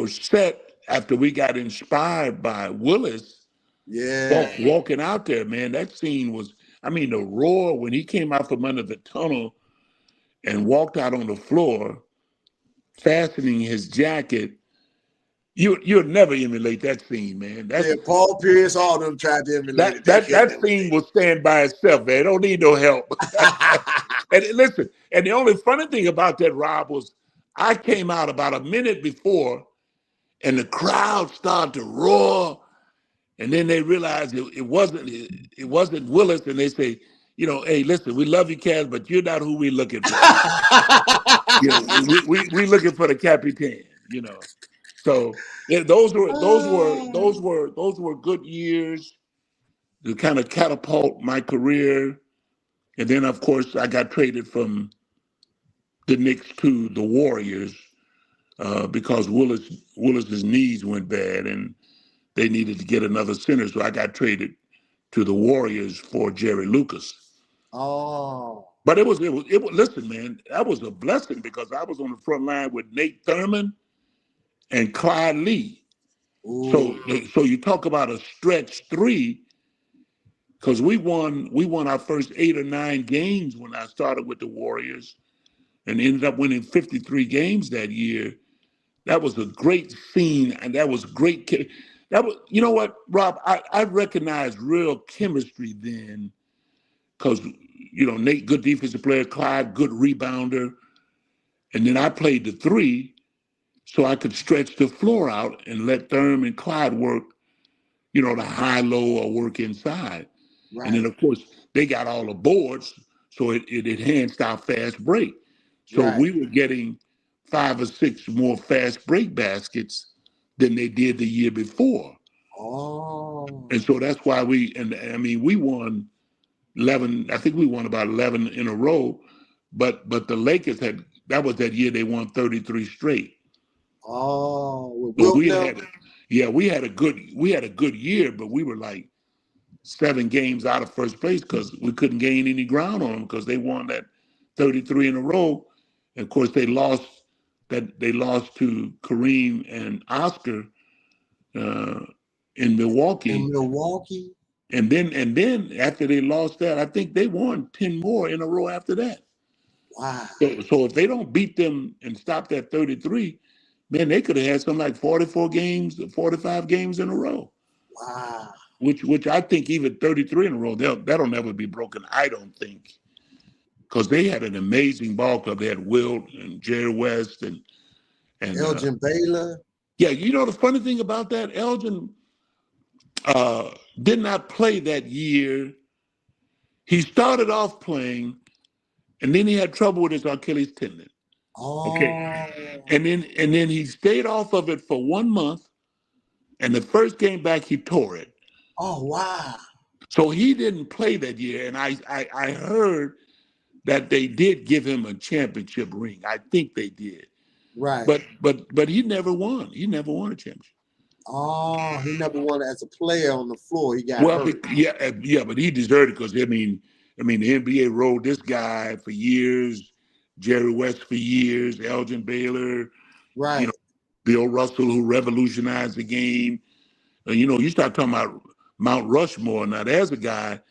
set after we got inspired by Willis. Yeah. Walking out there, man. That scene was, I mean, the roar when he came out from under the tunnel and walked out on the floor, fastening his jacket. You'll never emulate that scene, man. Yeah, Paul Pierce, all of them tried to emulate it. That scene will stand by itself, man. It don't need no help. And listen, and the only funny thing about that, Rob, was I came out about a minute before, and the crowd started to roar, and then they realized it wasn't Willis, and they say, hey, listen, we love you, Caz, but you're not who we're looking for. We looking for the Capitan, So yeah, those were good years to kind of catapult my career. And then of course I got traded from the Knicks to the Warriors because Willis's knees went bad and they needed to get another center. So I got traded to the Warriors for Jerry Lucas. Oh. But it was listen, man, that was a blessing because I was on the front line with Nate Thurman and Clyde Lee. So you talk about a stretch three, because we won our first 8 or 9 games when I started with the Warriors and ended up winning 53 games that year. That was a great scene, and that was great. That was, you know what, Rob, I recognized real chemistry then because, Nate, good defensive player, Clyde, good rebounder. And then I played the 3 so I could stretch the floor out and let Thurman and Clyde work, the high-low or work inside. Right. And then, of course, they got all the boards, so it enhanced our fast break. So we were getting 5 or 6 more fast break baskets than they did the year before. Oh. And so that's why we won 11, I think we won about 11 in a row, but the Lakers that was that year they won 33 straight. Oh. So we had a good year, but we were like 7 games out of first place because we couldn't gain any ground on them because they won that 33 in a row. And of course, they lost to Kareem and Oscar in Milwaukee. And then after they lost that, I think they won 10 more in a row after that. Wow. So if they don't beat them and stop that 33, man, they could have had something like 44 games, 45 games in a row. Wow. Which I think even 33 in a row, that'll never be broken, I don't think. Because they had an amazing ball club. They had Wilt and Jerry West and Elgin Baylor. Yeah, the funny thing about that, Elgin did not play that year. He started off playing, and then he had trouble with his Achilles tendon. Oh. Okay. And then he stayed off of it for 1 month, and the first game back he tore it. Oh, wow. So he didn't play that year, and I heard that they did give him a championship ring. I think they did. Right. But he never won. He never won a championship. Oh, he never won as a player on the floor. He got hurt. Yeah, but he deserved it because the NBA rode this guy for years, Jerry West for years, Elgin Baylor, right? Bill Russell, who revolutionized the game. You start talking about Mount Rushmore. Now, there's a guy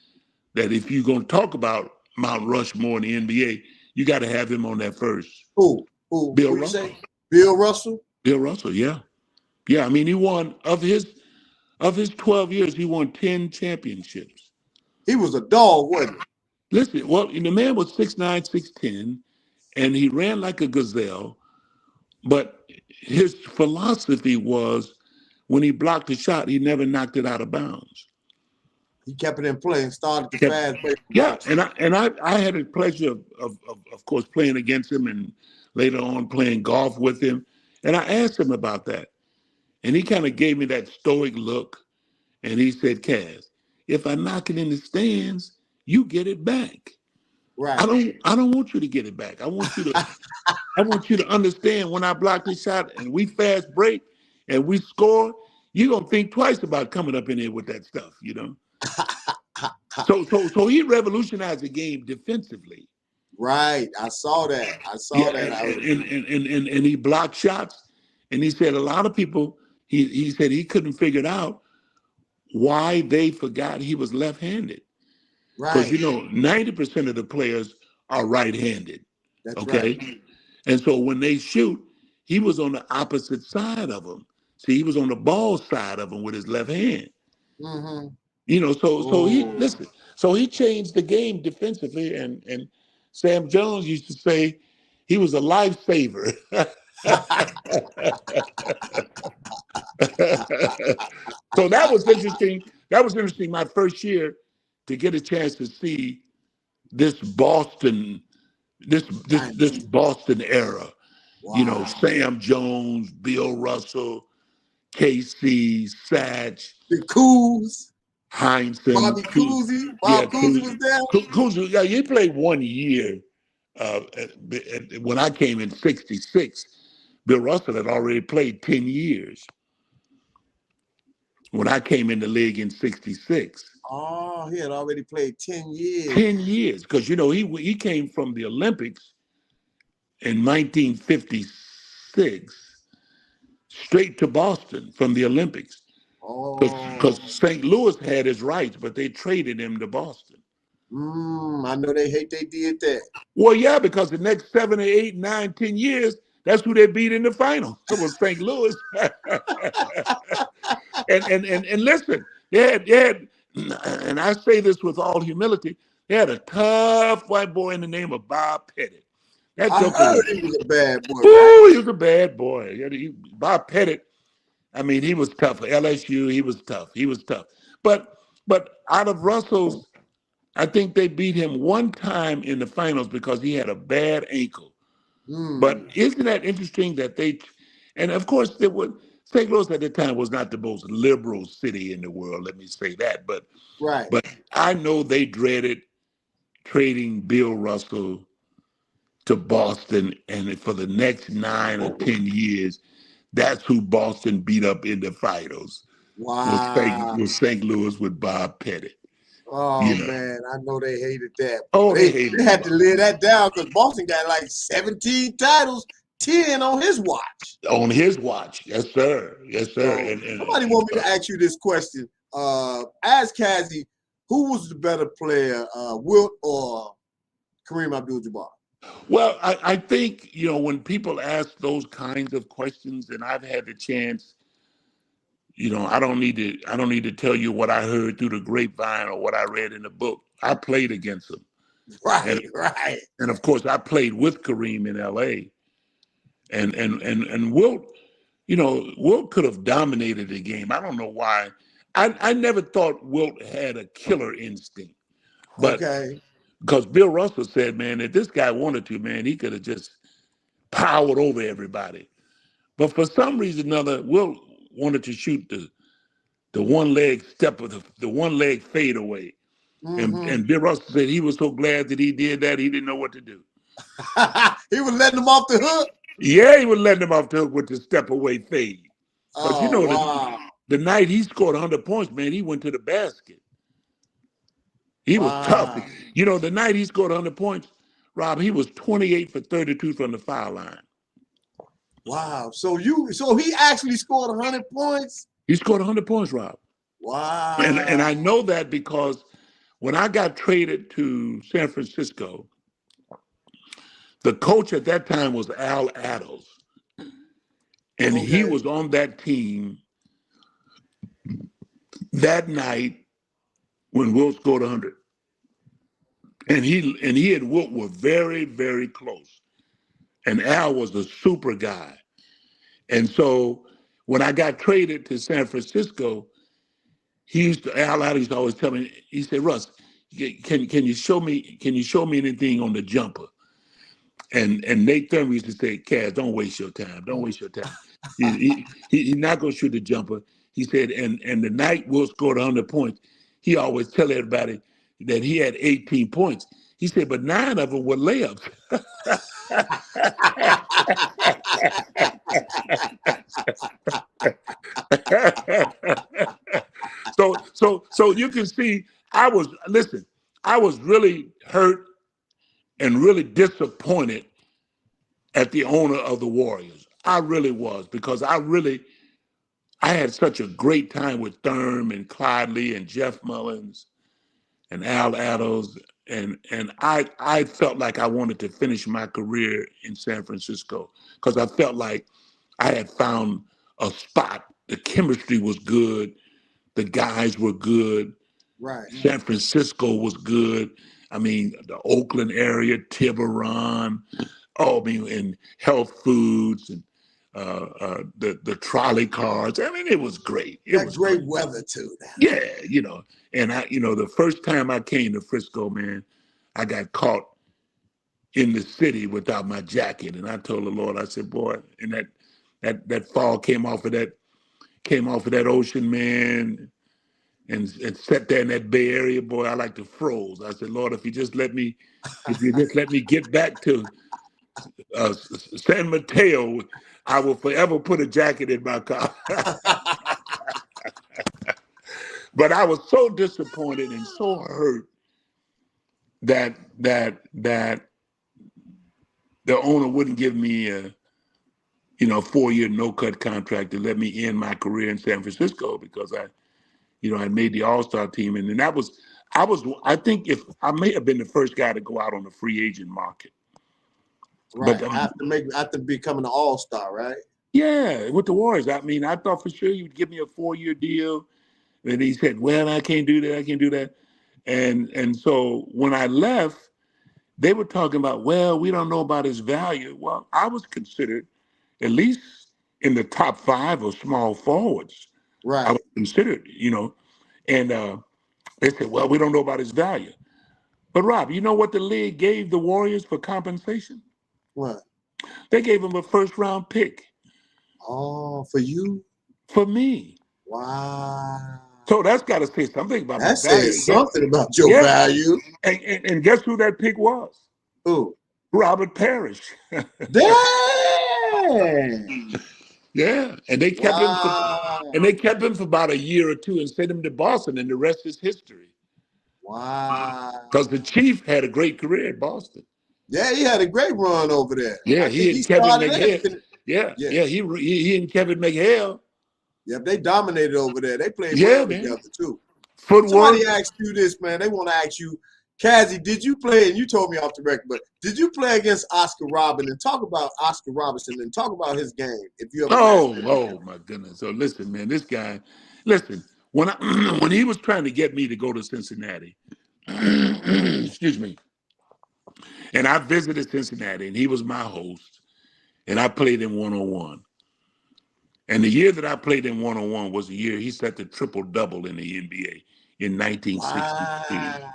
that if you're going to talk about Mount Rushmore in the NBA, you got to have him on that first. Who? Bill Russell. Bill Russell? Bill Russell, yeah. Yeah, he won, of his 12 years, he won 10 championships. He was a dog, wasn't he? Listen, well, the man was 6'9", 6'10", and he ran like a gazelle, but his philosophy was when he blocked a shot, he never knocked it out of bounds. He kept it in play and started the fast break. Yeah, and I had the pleasure of course, playing against him and later on playing golf with him. And I asked him about that. And he kind of gave me that stoic look. And he said, Caz, if I knock it in the stands, you get it back. Right. I don't want you to get it back. I want you to understand when I block this shot and we fast break and we score, you're gonna think twice about coming up in here with that stuff, So he revolutionized the game defensively. Right. I saw that. And he blocked shots. And he said a lot of people, he said he couldn't figure it out why they forgot he was left-handed. Because, Right. 90% of the players are right-handed, That's right. okay? And so when they shoot, he was on the opposite side of them. See, he was on the ball side of them with his left hand. Mm-hmm. So he Oh. listen. So he changed the game defensively, and Sam Jones used to say he was a lifesaver. So that was interesting. That was interesting. My first year to get a chance to see this Boston, this Dynasty. Boston era. Wow. Sam Jones, Bill Russell, KC, Satch, The Coos, Heinsohn, Bobby Cousy. yeah, Bob Cousy was there. Kuz, yeah, he played 1 year. When I came in '66, Bill Russell had already played 10 years when I came in the league in '66. Oh, he had already played 10 years. 10 years, because he came from the Olympics in 1956 straight to Boston from the Olympics. Because Oh. St. Louis had his rights, but they traded him to Boston. I know they did that. Well, yeah, because the next 7 or 8, 9, 10 years, that's who they beat in the final. It was St. Louis. and listen, they had, and I say this with all humility, they had a tough white boy in the name of Bob Pettit. That I joker heard was, he was a bad boy, right? ooh, he was a bad boy. Bob Pettit, I mean, he was tough. For LSU, he was tough. He was tough. But out of Russell's, I think they beat him one time in the finals because he had a bad ankle. But isn't that interesting that and of course, St. Louis at the time was not the most liberal city in the world, let me say that. But Right. I know they dreaded trading Bill Russell to Boston, and for the next 9 or 10 years, that's who Boston beat up in the finals. Wow. Was St. Louis with Bob Pettit. Oh, man, I know they hated that. Oh, they They hated had him. to lay that down because Boston got like 17 titles, 10 on his watch. On his watch. Yes, sir. Yes, sir. So somebody want me to ask you this question. As Cazzie, who was the better player, Wilt or Kareem Abdul-Jabbar? Well, I think, when people ask those kinds of questions, and I've had the chance, I don't need to tell you what I heard through the grapevine or what I read in the book. I played against them. Right, right. And of course I played with Kareem in LA. And Wilt, Wilt could have dominated the game. I don't know why. I never thought Wilt had a killer instinct. But Okay. because Bill Russell said, man, if this guy wanted to, man, he could have just powered over everybody. But for some reason or another, Wilt wanted to shoot the one leg step of the one leg fade away. And Bill Russell said he was so glad that he did that, he didn't know what to do. He was letting him off the hook? Yeah, he was letting him off the hook with the step away fade. But wow. the night he scored 100 points, man, he went to the basket. He was tough. The night he scored 100 points, Rob, he was 28 for 32 from the foul line. Wow. So he actually scored 100 points? He scored 100 points, Rob. Wow. And I know that because when I got traded to San Francisco, the coach at that time was Al Attles. And he was on that team that night when Wilt scored 100. And he and Wilt were very, very close. And Al was a super guy. And so when I got traded to San Francisco, Al Attles used to always tell me, he said, Russ, can you show me anything on the jumper? And Nate Thurman used to say, Kaz, don't waste your time. Don't waste your time. He's not going to shoot the jumper. He said, and the night Wilt scored 100 points, he always tell everybody that he had 18 points. He said, but 9 of them were layups. So you can see, I was really hurt and really disappointed at the owner of the Warriors. I really was, because I had such a great time with Thurm and Clyde Lee and Jeff Mullins and Al Addles, and I felt like I wanted to finish my career in San Francisco because I felt like I had found a spot. The chemistry was good, the guys were good, Right. San Francisco was good. I mean, the Oakland area, Tiburon, oh, I mean, and health foods and the trolley cars. I mean, it was great. It That was great great. weather too. Yeah, and the first time I came to Frisco, man, I got caught in the city without my jacket, and I told the Lord, I said, boy, and that fall came off of that ocean, man, and sat there in that Bay Area, boy, I like to froze. I said, Lord, if you just let me get back to San Mateo, I will forever put a jacket in my car. But I was so disappointed and so hurt that the owner wouldn't give me a 4-year no-cut contract to let me end my career in San Francisco because I made the All-Star team, and then I think if I may have been the first guy to go out on the free agent market. Right. But After becoming an All-Star, right? yeah, with the Warriors. I mean, I thought for sure you'd give me a 4-year deal. And he said, well, I can't do that. I can't do that. And so when I left, they were talking about, well, we don't know about his value. Well, I was considered at least in the top 5 of small forwards. Right. I was considered, and they said, well, we don't know about his value. But Rob, you know what the league gave the Warriors for compensation? What? They gave him a first-round pick. Oh, for you? For me. Wow. So that's got to say something about that my value. Says something about your value. And guess who that pick was? Who? Robert Parrish. Dang. Yeah, and they kept him for about a year or two and sent him to Boston, and the rest is history. Wow. Because the Chief had a great career at Boston. Yeah, he had a great run over there. Yeah, he and Kevin McHale. He and Kevin McHale. Yeah, they dominated over there. They played well together too. Footwork. Somebody asked you this, man. They want to ask you, Cazzie, did you play? And you told me off the record, but did you play against Oscar Robertson? And talk about Oscar Robertson and talk about his game. If you ever oh my goodness. So listen, man, this guy. Listen, when when he was trying to get me to go to Cincinnati, excuse me, and I visited Cincinnati, and he was my host, and I played him 1-on-1. And the year that I played him 1-on-1 was the year he set the triple-double in the NBA in 1962. Wow.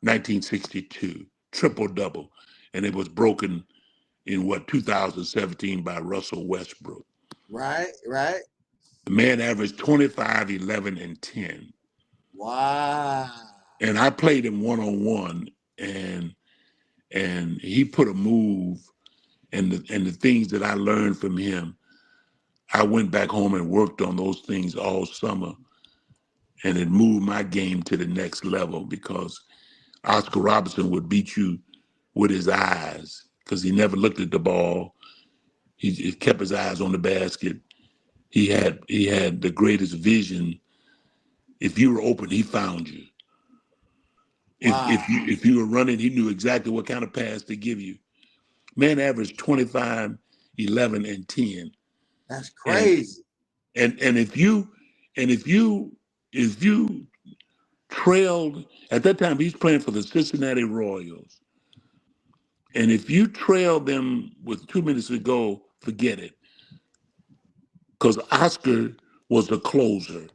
1962, triple-double. And it was broken in 2017 by Russell Westbrook. Right. The man averaged 25, 11, and 10. Wow. And I played him 1-on-1, and he put a move, and the things that I learned from him, I went back home and worked on those things all summer, and it moved my game to the next level because Oscar Robertson would beat you with his eyes because he never looked at the ball. He kept his eyes on the basket. He had the greatest vision. If you were open, he found you. Wow. If you were running, he knew exactly what kind of pass to give you. Man averaged 25, 11, and 10. That's crazy. And if you trailed at that time, he's playing for the Cincinnati Royals. And if you trailed them with 2 minutes to go, forget it. Because Oscar was the closer.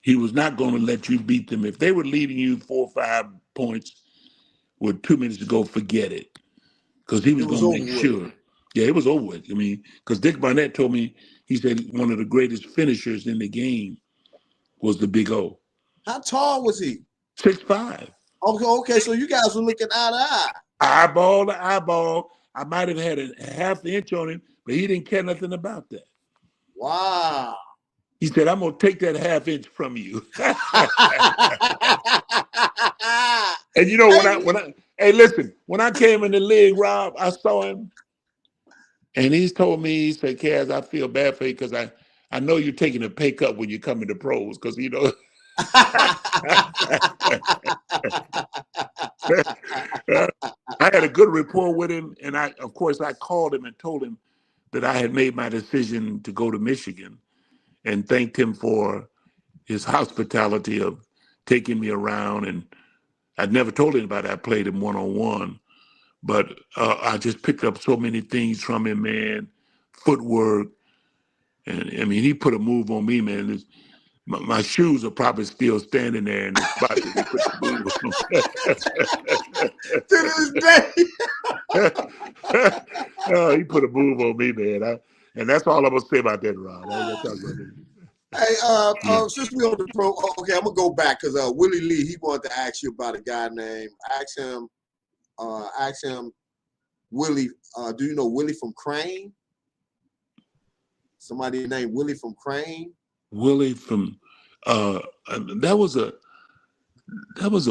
He was not going to let you beat them. If they were leading you 4 or 5 points with 2 minutes to go, forget it. Because he was going to make sure. Yeah, it was over with. I mean, because Dick Barnett told me, he said one of the greatest finishers in the game was the Big O. How tall was he? 6'5". Okay, so you guys were looking eye to eye. Eyeball to eyeball. I might have had a half inch on him, but he didn't care nothing about that. Wow. He said, I'm going to take that half inch from you. And you know, when I came in the league, Rob, I saw him. And he told me, he said, Kaz, I feel bad for you because I know you're taking a pay cut when you come into pros because, I had a good rapport with him, and of course, I called him and told him that I had made my decision to go to Michigan, and thanked him for his hospitality of taking me around. And I'd never told anybody I played him one-on-one, but I just picked up so many things from him, man. Footwork, and I mean, he put a move on me, man. My shoes are probably still standing there in the spot that he put the move on. To this day. Oh, he put a move on me, man. And that's all I'm gonna say about that, Ron. I ain't gonna talk about that. Hey, since we on the pro, okay, I'm gonna go back because Willie Lee, he wanted to ask you about a guy named, ask him, Willie. Do you know Willie from Crane? Somebody named Willie from Crane. Willie from that was a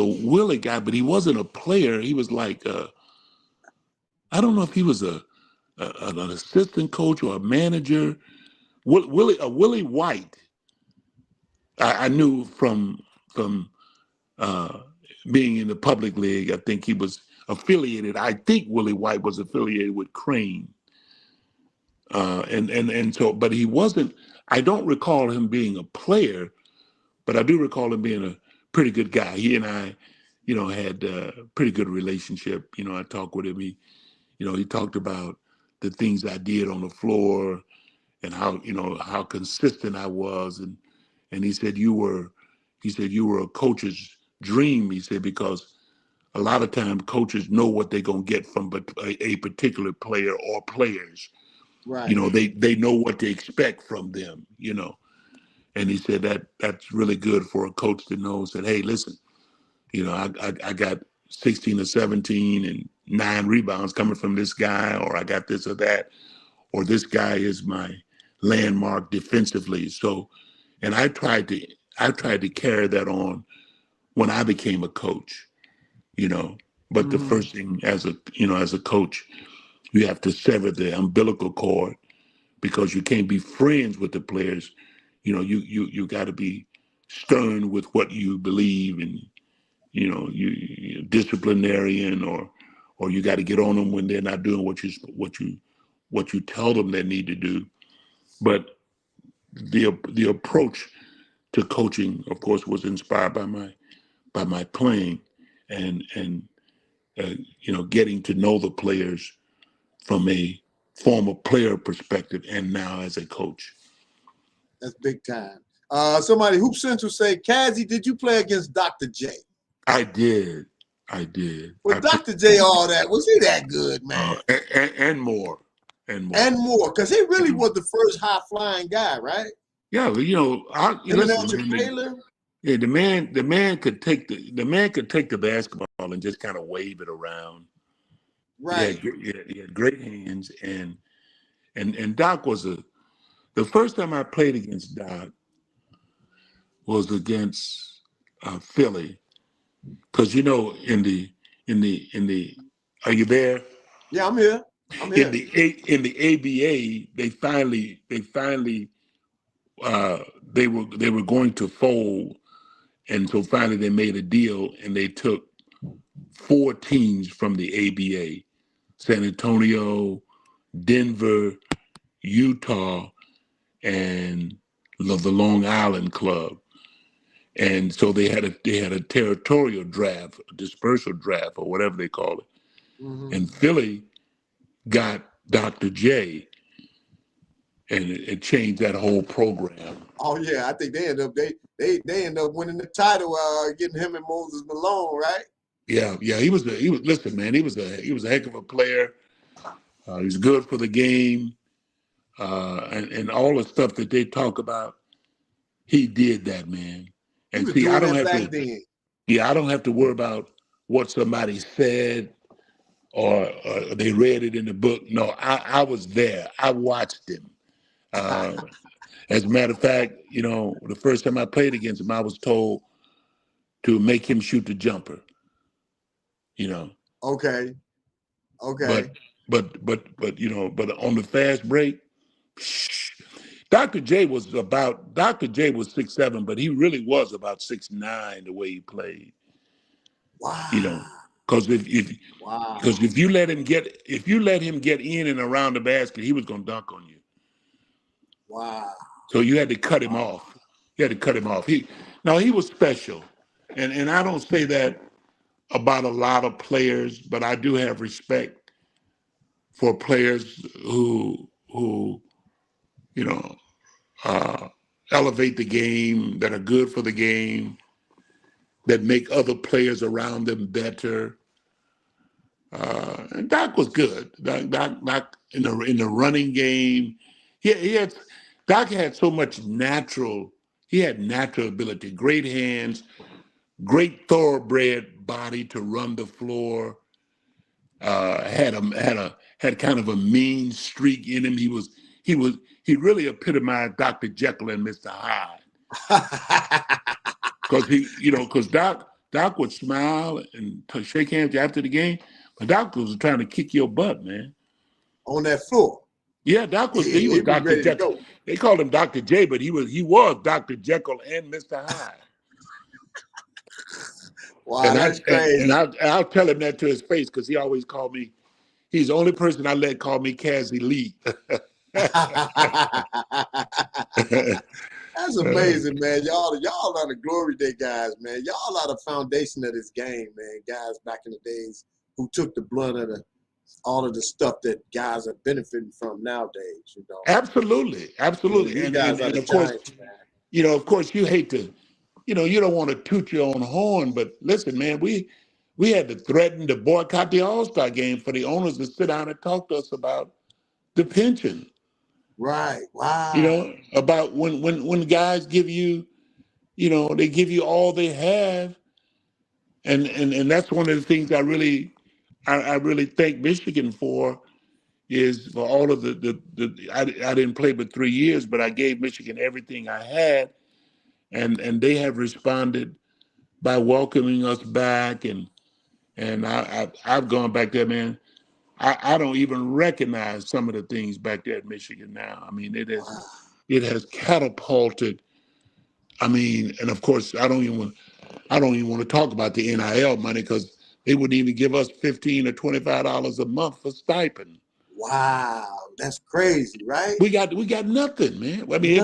Willie guy, but he wasn't a player. He was like I don't know if he was an assistant coach or a manager. Willie White. I knew from being in the public league. I think he was affiliated. I think Willie White was affiliated with Crane. And so, but he wasn't. I don't recall him being a player, but I do recall him being a pretty good guy. He and I, had a pretty good relationship. I talked with him. He talked about the things I did on the floor and how consistent I was. And he said, you were a coach's dream. He said, because a lot of times coaches know what they're going to get from a particular player or players. Right. They know what to expect from them, And he said that's really good for a coach to know. Said, hey, listen, I got 16 or 17 and 9 rebounds coming from this guy, or I got this or that, or this guy is my landmark defensively. So, and I tried to carry that on when I became a coach, But the first thing as a coach, you have to sever the umbilical cord, because you can't be friends with the players. You got to be stern with what you believe, and you disciplinarian, or you got to get on them when they're not doing what you tell them they need to do. But the approach to coaching, of course, was inspired by my playing, and getting to know the players from a former player perspective, and now as a coach. That's big time. Somebody, Hoop Central, say, Cazzie, did you play against Dr. J? I did. Was Dr. J all that? Was he that good, man? And more. And more, because he really was the first high-flying guy, right? Yeah, Taylor. Yeah, the man could take the basketball and just kind of wave it around. Right. He had great hands, and Doc was the first time I played against Doc was against Philly, because in the are you there? Yeah, I'm here. In the ABA, they were going to fold, and so finally they made a deal, and they took 4 teams from the ABA: San Antonio, Denver, Utah, and the Long Island club. And so they had a territorial draft, a dispersal draft, or whatever they call it. Mm-hmm. And Philly got Dr. J, and it changed that whole program. Oh yeah, I think they end up winning the title, getting him and Moses Malone, right? Yeah. Listen, man, he was a heck of a player. He was good for the game, and all the stuff that they talk about. He did that, man. And see, I don't have to. Yeah, I don't have to worry about what somebody said or they read it in the book. No, I was there. I watched him. As a matter of fact, the first time I played against him, I was told to make him shoot the jumper. Okay. But on the fast break, Dr. J was 6'7", but he really was about 6'9" the way he played. Wow. You know, because if you let him get in and around the basket, he was gonna dunk on you. Wow. So you had to cut him off. You had to cut him off. He was special, and I don't say that about a lot of players, but I do have respect for players who elevate the game, that are good for the game, that make other players around them better. And Doc was good. Doc in the running game, Doc had so much natural. He had natural ability, great hands, great thoroughbred body to run the floor. Had kind of a mean streak in him. He really epitomized Dr. Jekyll and Mr. Hyde. Because Doc would smile and shake hands after the game, but Doc was trying to kick your butt, man. On that floor. Yeah, Doc was he was Dr. Jekyll. They called him Dr. J, but he was Dr. Jekyll and Mr. Hyde. Wow, that's crazy. And I'll tell him that to his face, because he always called me. He's the only person I let call me Cazzie Lee. That's amazing, man. Y'all are the glory day guys, man. Y'all are the foundation of this game, man. Guys back in the days who took the blunt of all of the stuff that guys are benefiting from nowadays, you know. Absolutely. You guys are the of course, giants, man. Of course, you hate to, you don't want to toot your own horn, but listen, man, we had to threaten to boycott the All-Star game for the owners to sit down and talk to us about the pension. Right. Wow. About when guys give you, they give you all they have, and that's one of the things I really thank Michigan for, is for all of I didn't play but 3 years, but I gave Michigan everything I had, and they have responded by welcoming us back, and I've gone back there, man. I don't even recognize some of the things back there at Michigan now. I mean, it has catapulted. I mean, and of course, I don't even want to talk about the NIL money, because they wouldn't even give us $15 or $25 a month for stipend. Wow, that's crazy, right? We got nothing, man. I mean,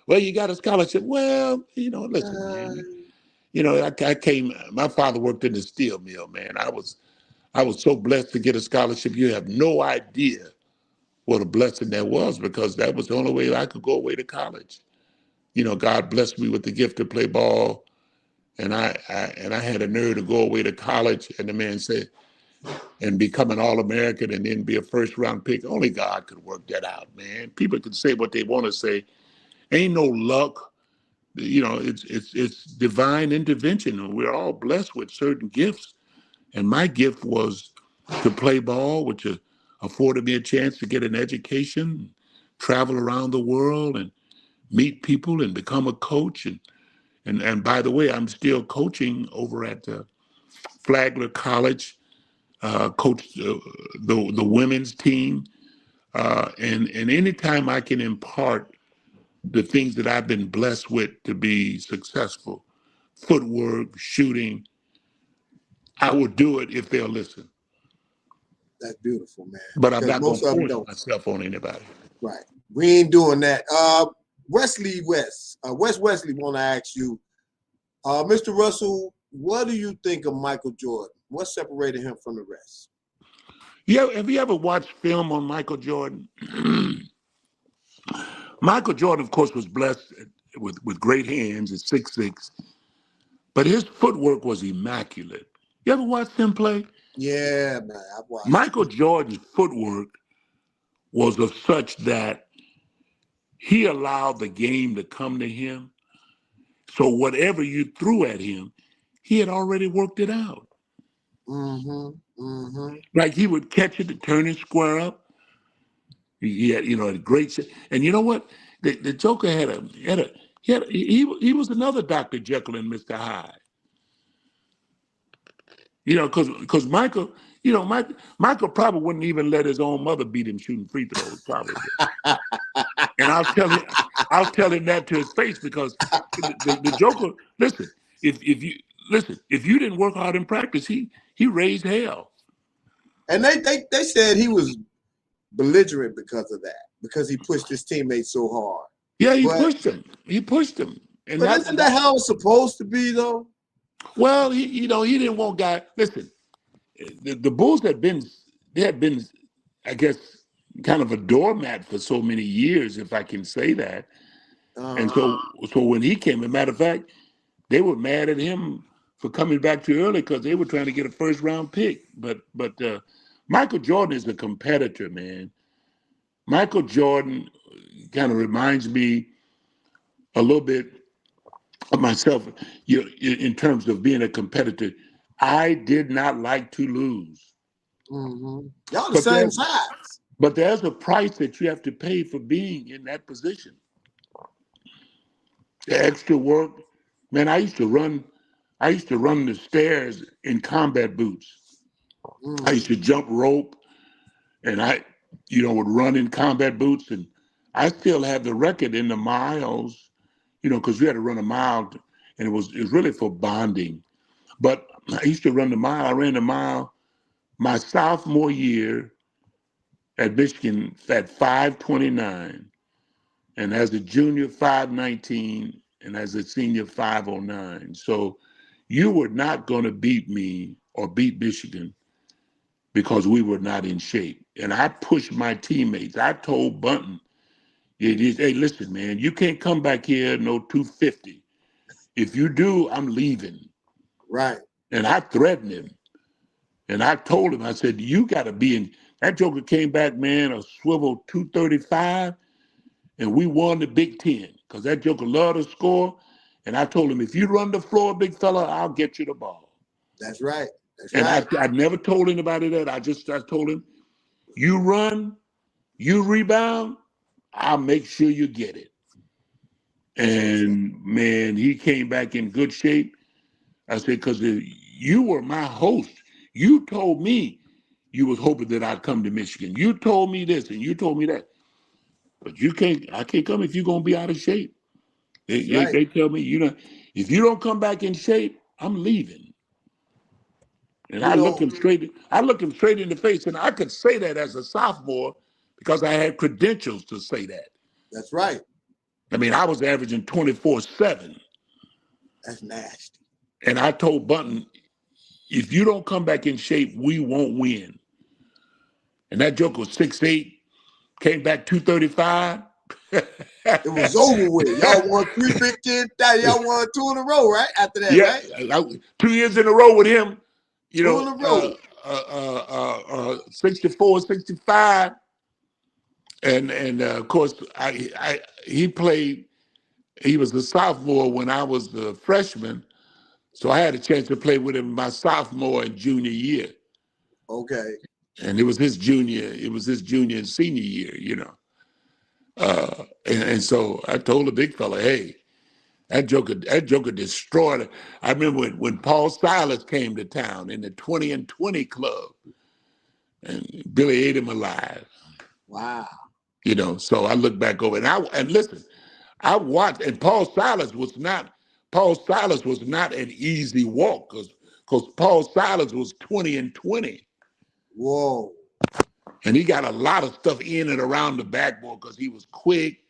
you got a scholarship. Well, listen, man. I came. My father worked in the steel mill, man. I was so blessed to get a scholarship. You have no idea what a blessing that was, because that was the only way I could go away to college. God blessed me with the gift to play ball, and I had a nerve to go away to college, and the man said, and become an All-American and then be a first-round pick. Only God could work that out, man. People can say what they want to say. Ain't no luck. It's divine intervention. We're all blessed with certain gifts. And my gift was to play ball, which afforded me a chance to get an education, travel around the world, and meet people and become a coach. And by the way, I'm still coaching over at Flagler College, coach the women's team. And anytime I can impart the things that I've been blessed with to be successful, footwork, shooting, I will do it if they'll listen. That's beautiful, man. But I'm not going to force myself on anybody. Right. We ain't doing that. Wesley West. Wes Wesley want to ask you, Mr. Russell, what do you think of Michael Jordan? What separated him from the rest? Have you ever watched film on Michael Jordan? Michael Jordan, of course, was blessed with great hands at 6'6", but his footwork was immaculate. You ever watched him play? Yeah, man, I've watched. Michael Jordan's footwork was of such that he allowed the game to come to him. So whatever you threw at him, he had already worked it out. Like he would catch it to turn and square up. He had, a great. And you know what? The Joker he was another Dr. Jekyll and Mr. Hyde. Because Michael, Michael probably wouldn't even let his own mother beat him shooting free throws, probably. And I'll tell him that to his face because the Joker. Listen, if you didn't work hard in practice, he raised hell. And they said he was belligerent because of that, because he pushed his teammates so hard. Yeah, he pushed him. He pushed him. And but isn't that how it's supposed to be, though? Well, he didn't want guys. Listen, the Bulls had been, I guess, kind of a doormat for so many years, if I can say that. And so when he came, as a matter of fact, they were mad at him for coming back too early because they were trying to get a first-round pick. But Michael Jordan is a competitor, man. Michael Jordan kind of reminds me a little bit of myself in terms of being a competitor. I did not like to lose. Mm-hmm. Y'all the same size. But there's a price that you have to pay for being in that position. The extra work. Man, I used to run the stairs in combat boots. I used to jump rope, and I would run in combat boots, and I still have the record in the miles, because you had to run a mile, and it was really for bonding. But I used to run the mile. I ran the mile my sophomore year at Michigan at 5:29, and as a junior 5:19, and as a senior 5:09. So you were not going to beat me or beat Michigan because we were not in shape. And I pushed my teammates. I told Bunton, hey, listen, man, you can't come back here no 250. If you do, I'm leaving. Right. And I threatened him. And I told him, I said, you got to be in. That joker came back, man, a swivel 235, and we won the Big Ten because that joker loved to score. And I told him, if you run the floor, big fella, I'll get you the ball. That's right. And I never told anybody that. I told him, you run, you rebound, I'll make sure you get it. And, man, he came back in good shape. I said, because you were my host. You told me you was hoping that I'd come to Michigan. You told me this and you told me that. But I can't come if you're going to be out of shape. They tell me, if you don't come back in shape, I'm leaving. And I look him straight in the face, and I could say that as a sophomore because I had credentials to say that. That's right. I mean, I was averaging 24/7. That's nasty. And I told Bunton, if you don't come back in shape, we won't win. And that joke was 6'8", came back 235. It was over with. Y'all won 3 Big Ten. Y'all won 2 in a row, right? After that, right? 2 years in a row with him. 2 in a row. 64, 65. And of course, he was a sophomore when I was a freshman. So I had a chance to play with him my sophomore and junior year. Okay. And it was his junior and senior year, And so I told the big fella, hey, that joker destroyed it. I remember when Paul Silas came to town in the 20 and 20 club, and Billy ate him alive. Wow. So I look back over and listen, I watched, and Paul Silas was not an easy walk because Paul Silas was 20 and 20. Whoa. And he got a lot of stuff in and around the backboard because he was quick.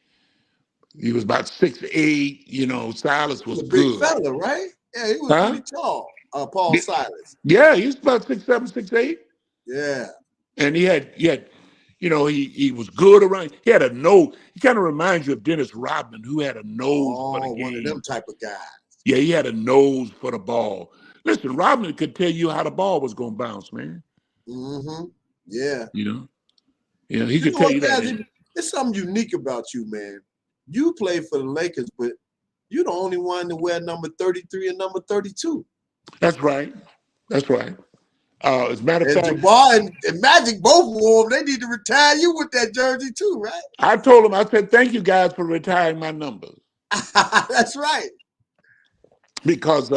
He was about 6'8", Silas was good. Big fella, right? Yeah, he was pretty tall, Paul Silas. Yeah, he was about 6'7", 6'8". Yeah. And he had he was good around. He had a nose. He kind of reminds you of Dennis Rodman, who had a nose for the game. One of them type of guys. Yeah, he had a nose for the ball. Listen, Rodman could tell you how the ball was going to bounce, man. Mm-hmm. Yeah. He could tell you that. There's something unique about you, man. You play for the Lakers, but you're the only one to wear number 33 and number 32. That's right. As a matter of fact, Jabbar and Magic both wore them. They need to retire you with that jersey too, right? I told him, I said, thank you guys for retiring my numbers. That's right. Because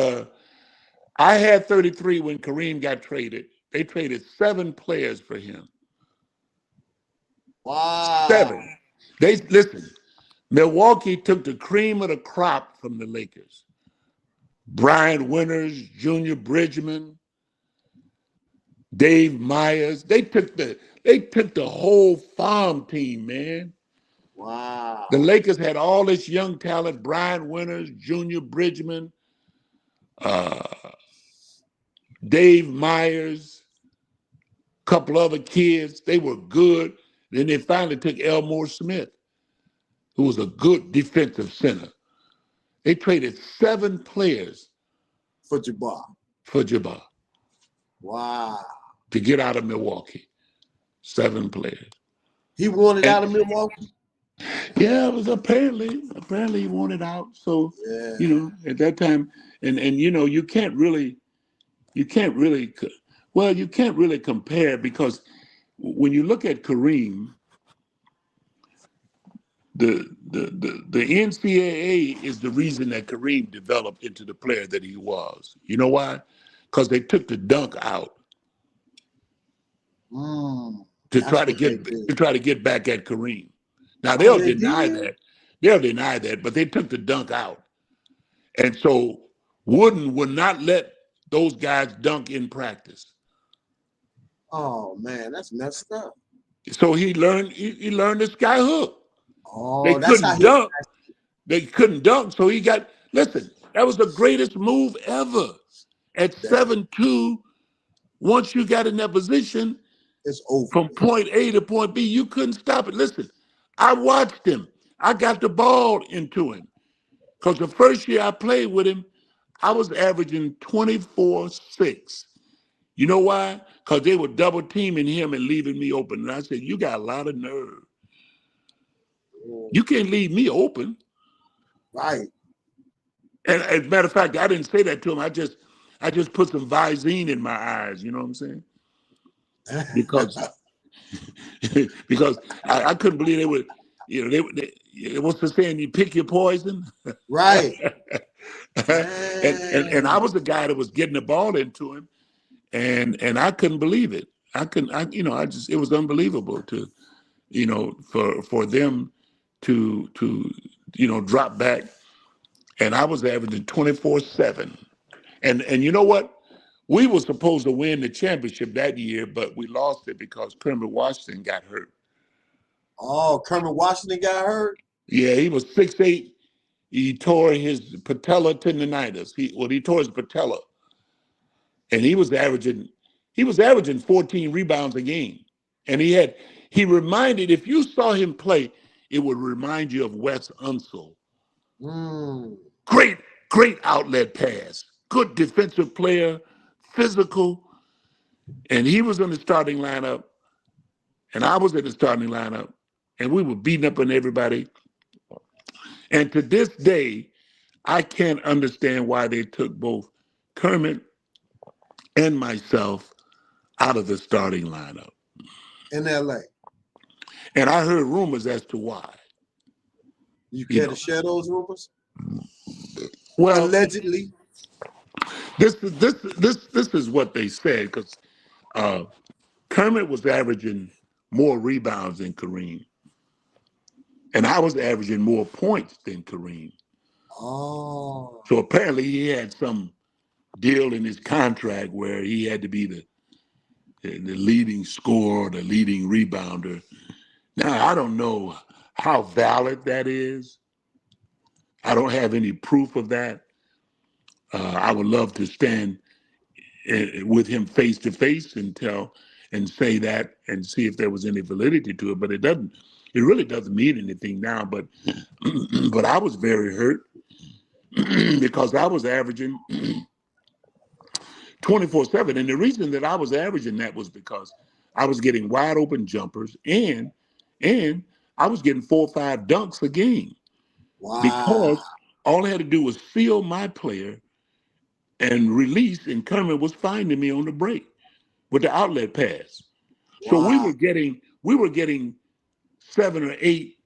I had 33 when Kareem got traded. They traded 7 players for him. Wow. 7. Listen, Milwaukee took the cream of the crop from the Lakers. Brian Winters, Junior Bridgman, Dave Myers. They took the whole farm team, man. Wow. The Lakers had all this young talent: Brian Winters, Junior Bridgman, Dave Myers, a couple other kids. They were good. Then they finally took Elmore Smith, who was a good defensive center. They traded 7 players For Jabbar. for Jabbar Wow. to get out of Milwaukee. 7 players. He wanted out of Milwaukee? Yeah, it was apparently he wanted out. So Yeah. At that time, and you can't really compare, because when you look at Kareem, the NCAA is the reason that Kareem developed into the player that he was. You know why? Because they took the dunk out to try to get back at Kareem. Now they'll deny that, but they took the dunk out, and so Wooden would not let those guys dunk in practice. Oh man, that's messed up. So he learned the sky hook. Oh, They couldn't dunk. They couldn't dunk, so he got. Listen, that was the greatest move ever. At 7'2", once you got in that position, it's over. From point A to point B, you couldn't stop it. Listen, I watched him. I got the ball into him. Because the first year I played with him, I was averaging 24-6. You know why? Because they were double teaming him and leaving me open. And I said, you got a lot of nerve. You can't leave me open. Right. And as a matter of fact, I didn't say that to him. I just put some Visine in my eyes. You know what I'm saying? Because I couldn't believe they would. What's the saying? You pick your poison. Right. and I was the guy that was getting the ball into him, and I couldn't believe it. It was unbelievable for them to drop back, and I was averaging 24-7, and you know what? We were supposed to win the championship that year, but we lost it because Kermit Washington got hurt. Oh, Kermit Washington got hurt? Yeah, he was 6'8". He tore his patella tendonitis. He tore his patella, and he was averaging 14 rebounds a game. And he reminded, if you saw him play, it would remind you of Wes Unseld. Great outlet pass. Good defensive player, physical. And he was in the starting lineup, and I was in the starting lineup, and we were beating up on everybody. And to this day, I can't understand why they took both Kermit and myself out of the starting lineup. In LA. And I heard rumors as to why. You care to share those rumors? Well, allegedly. This is what they said, because Kermit was averaging more rebounds than Kareem. And I was averaging more points than Kareem. Oh. So apparently he had some deal in his contract where he had to be the leading scorer, the leading rebounder. Now, I don't know how valid that is. I don't have any proof of that. I would love to stand with him face to face and say that and see if there was any validity to it, but it doesn't. It really doesn't mean anything now. But I was very hurt because I was averaging 24/7, and the reason that I was averaging that was because I was getting wide open jumpers and I was getting 4 or 5 dunks a game. Wow. Because all I had to do was seal my player and release, and Kermit was finding me on the break with the outlet pass. Wow. So we were getting 7 or 8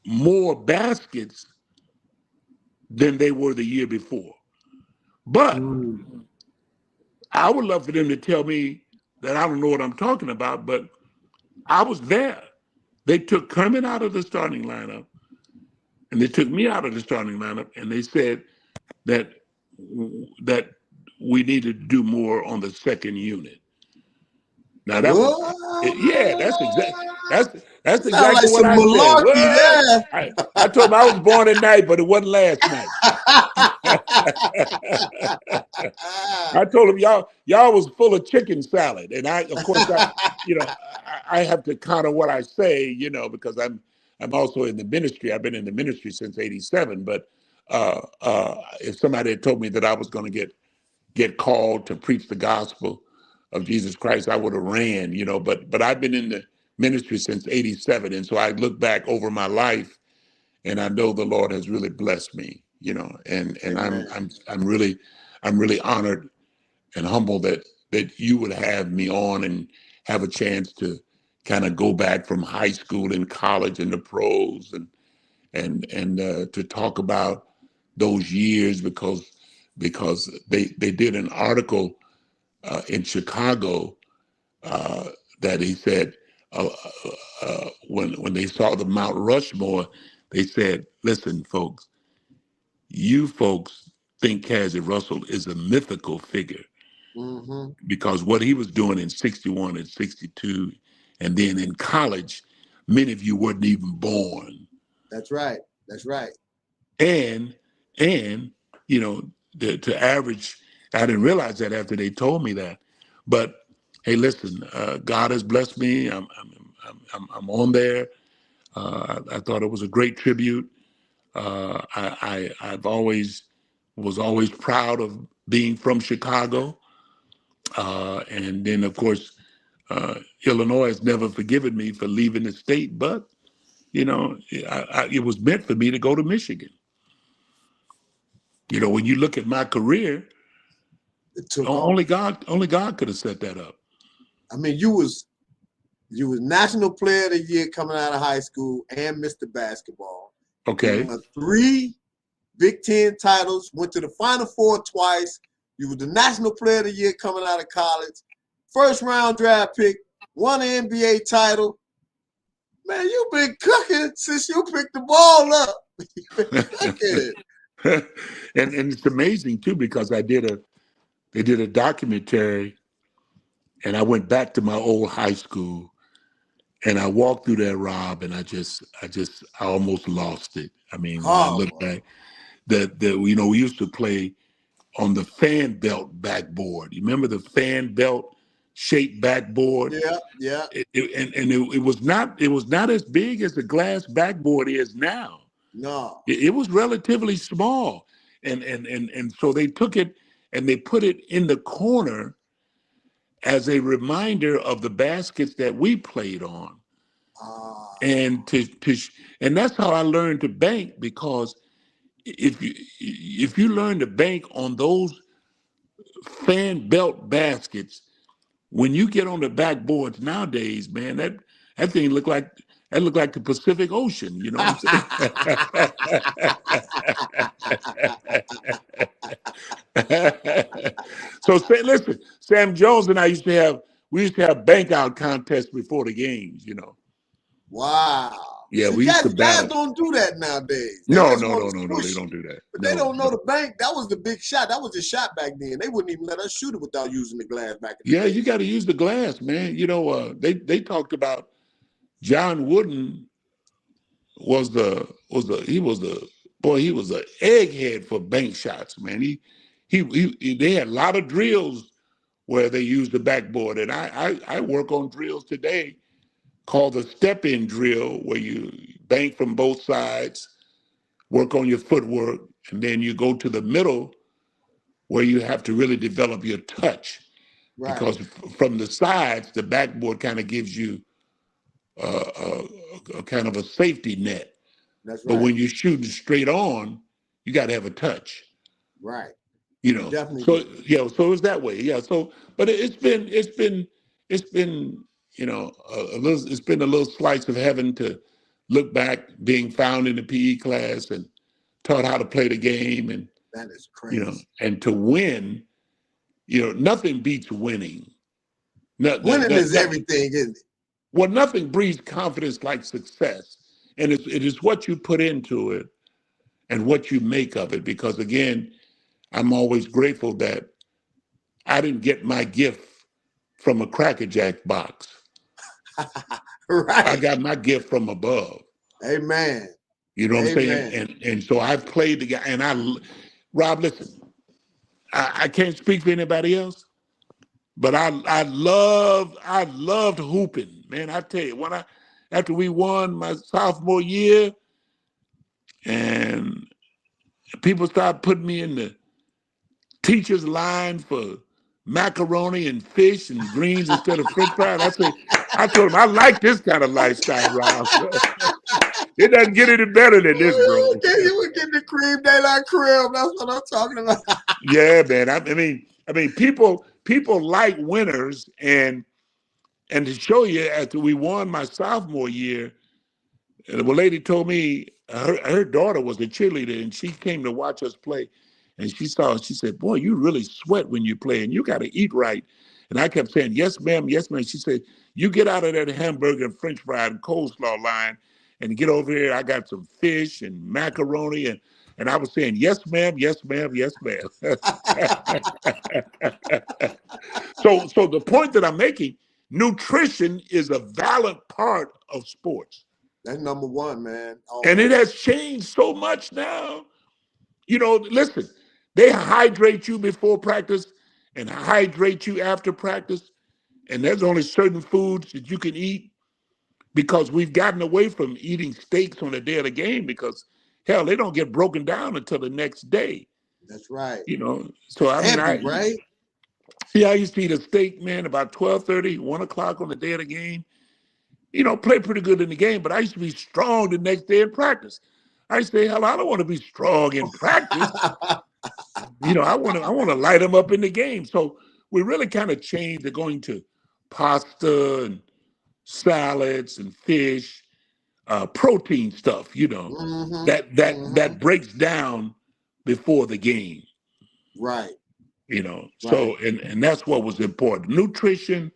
more baskets than they were the year before. But I would love for them to tell me that I don't know what I'm talking about, but I was there. They took Kermit out of the starting lineup, and they took me out of the starting lineup, and they said that we needed to do more on the second unit. Now that was, yeah, that's Sound like exactly what some I said. malarkey What? there. I told him I was born at night, but it wasn't last night. I told him y'all was full of chicken salad, and of course, I have to counter what I say, because I'm also in the ministry. I've been in the ministry since '87. But if somebody had told me that I was going to get called to preach the gospel of Jesus Christ, I would have ran, But I've been in the ministry since '87, and so I look back over my life, and I know the Lord has really blessed me, and I'm really honored and humbled that you would have me on and have a chance to kind of go back from high school and college and the pros and to talk about those years because they did an article in Chicago that he said when they saw the Mount Rushmore, they said, listen, folks, you folks think Cazzie Russell is a mythical figure because what he was doing in '61 and '62, and then in college, many of you weren't even born. That's right. That's right. And to average, I didn't realize that after they told me that. But hey, listen, God has blessed me. I'm on there. I thought it was a great tribute. I've always was always proud of being from Chicago, and then of course Illinois has never forgiven me for leaving the state. But it was meant for me to go to Michigan. When you look at my career, only God could have set that up. I mean, you was National Player of the Year coming out of high school and Mr. Basketball. Okay. You won 3 Big Ten titles, went to the Final Four twice. You were the National Player of the Year coming out of college. First round draft pick, won an NBA title. Man, you've been cooking since you picked the ball up. You've been cooking. and it's amazing too because they did a documentary, and I went back to my old high school, and I walked through there, Rob, and I almost lost it. I mean, when I look back, we used to play on the fan belt backboard. You remember the fan belt shaped backboard? Yeah. It was not as big as the glass backboard is now. No. It was relatively small. And so they took it and they put it in the corner as a reminder of the baskets that we played on. And that's how I learned to bank, because if you learn to bank on those fan belt baskets, when you get on the backboards nowadays, man, that thing look like the Pacific Ocean. You know what I'm saying? So listen, Sam Jones and I used to have bank out contests before the games. Wow. Yeah, we used to guys battle. don't do that nowadays. No, they don't do that. But they don't know the bank. That was the big shot. That was the shot back then. They wouldn't even let us shoot it without using the glass back in the day. You got to use the glass, man. They talked about John Wooden was an egghead for bank shots, man. They had a lot of drills where they used the backboard, and I work on drills today called the step-in drill, where you bank from both sides, work on your footwork, and then you go to the middle where you have to really develop your touch. Right. Because from the sides, the backboard kind of gives you a kind of a safety net. That's right. But when you're shooting straight on, you got to have a touch. Right. Definitely. So so it's that way. Yeah. So, but it's been it's been a little slice of heaven to look back, being found in the PE class and taught how to play the game, and that is crazy. And to win, nothing beats winning. Winning is everything, isn't it? Well, nothing breeds confidence like success, and it is what you put into it and what you make of it. Because again, I'm always grateful that I didn't get my gift from a Cracker Jack box. Right. I got my gift from above. Amen. You know what I'm Amen. saying? And so I've played the guy. And Rob, listen, I can't speak for anybody else, but I loved hooping, man. I tell you, after we won my sophomore year, and people started putting me in the teacher's line for macaroni and fish and greens instead of French fries. I told them I like this kind of lifestyle, Rob. It doesn't get any better than this, bro. You were getting the cream de la creme. That's what I'm talking about. Yeah, man. I mean, people like winners, and to show you, after we won my sophomore year, the lady told me her daughter was a cheerleader, and she came to watch us play, and she said, "Boy, you really sweat when you play, and you got to eat right." And I kept saying, "Yes, ma'am, yes, ma'am." She said, "You get out of that hamburger and French fry and coleslaw line, and get over here. I got some fish and macaroni." And I was saying, "Yes, ma'am, yes, ma'am, yes, ma'am." So the point that I'm making, nutrition is a valid part of sports. That's number one, man. And it has changed so much now. You know, listen, they hydrate you before practice and hydrate you after practice. And there's only certain foods that you can eat, because we've gotten away from eating steaks on the day of the game, because hell, they don't get broken down until the next day. That's right. You know, so I mean, right? I used to eat a steak, man, about 12:30, 1 o'clock on the day of the game. You know, play pretty good in the game, but I used to be strong the next day in practice. I say, hell, I don't want to be strong in practice. You know, I want to light them up in the game. So we really kind of changed to going to pasta and salads and fish, protein stuff. You know, that breaks down before the game. Right. You know, so and that's what was important. Nutrition.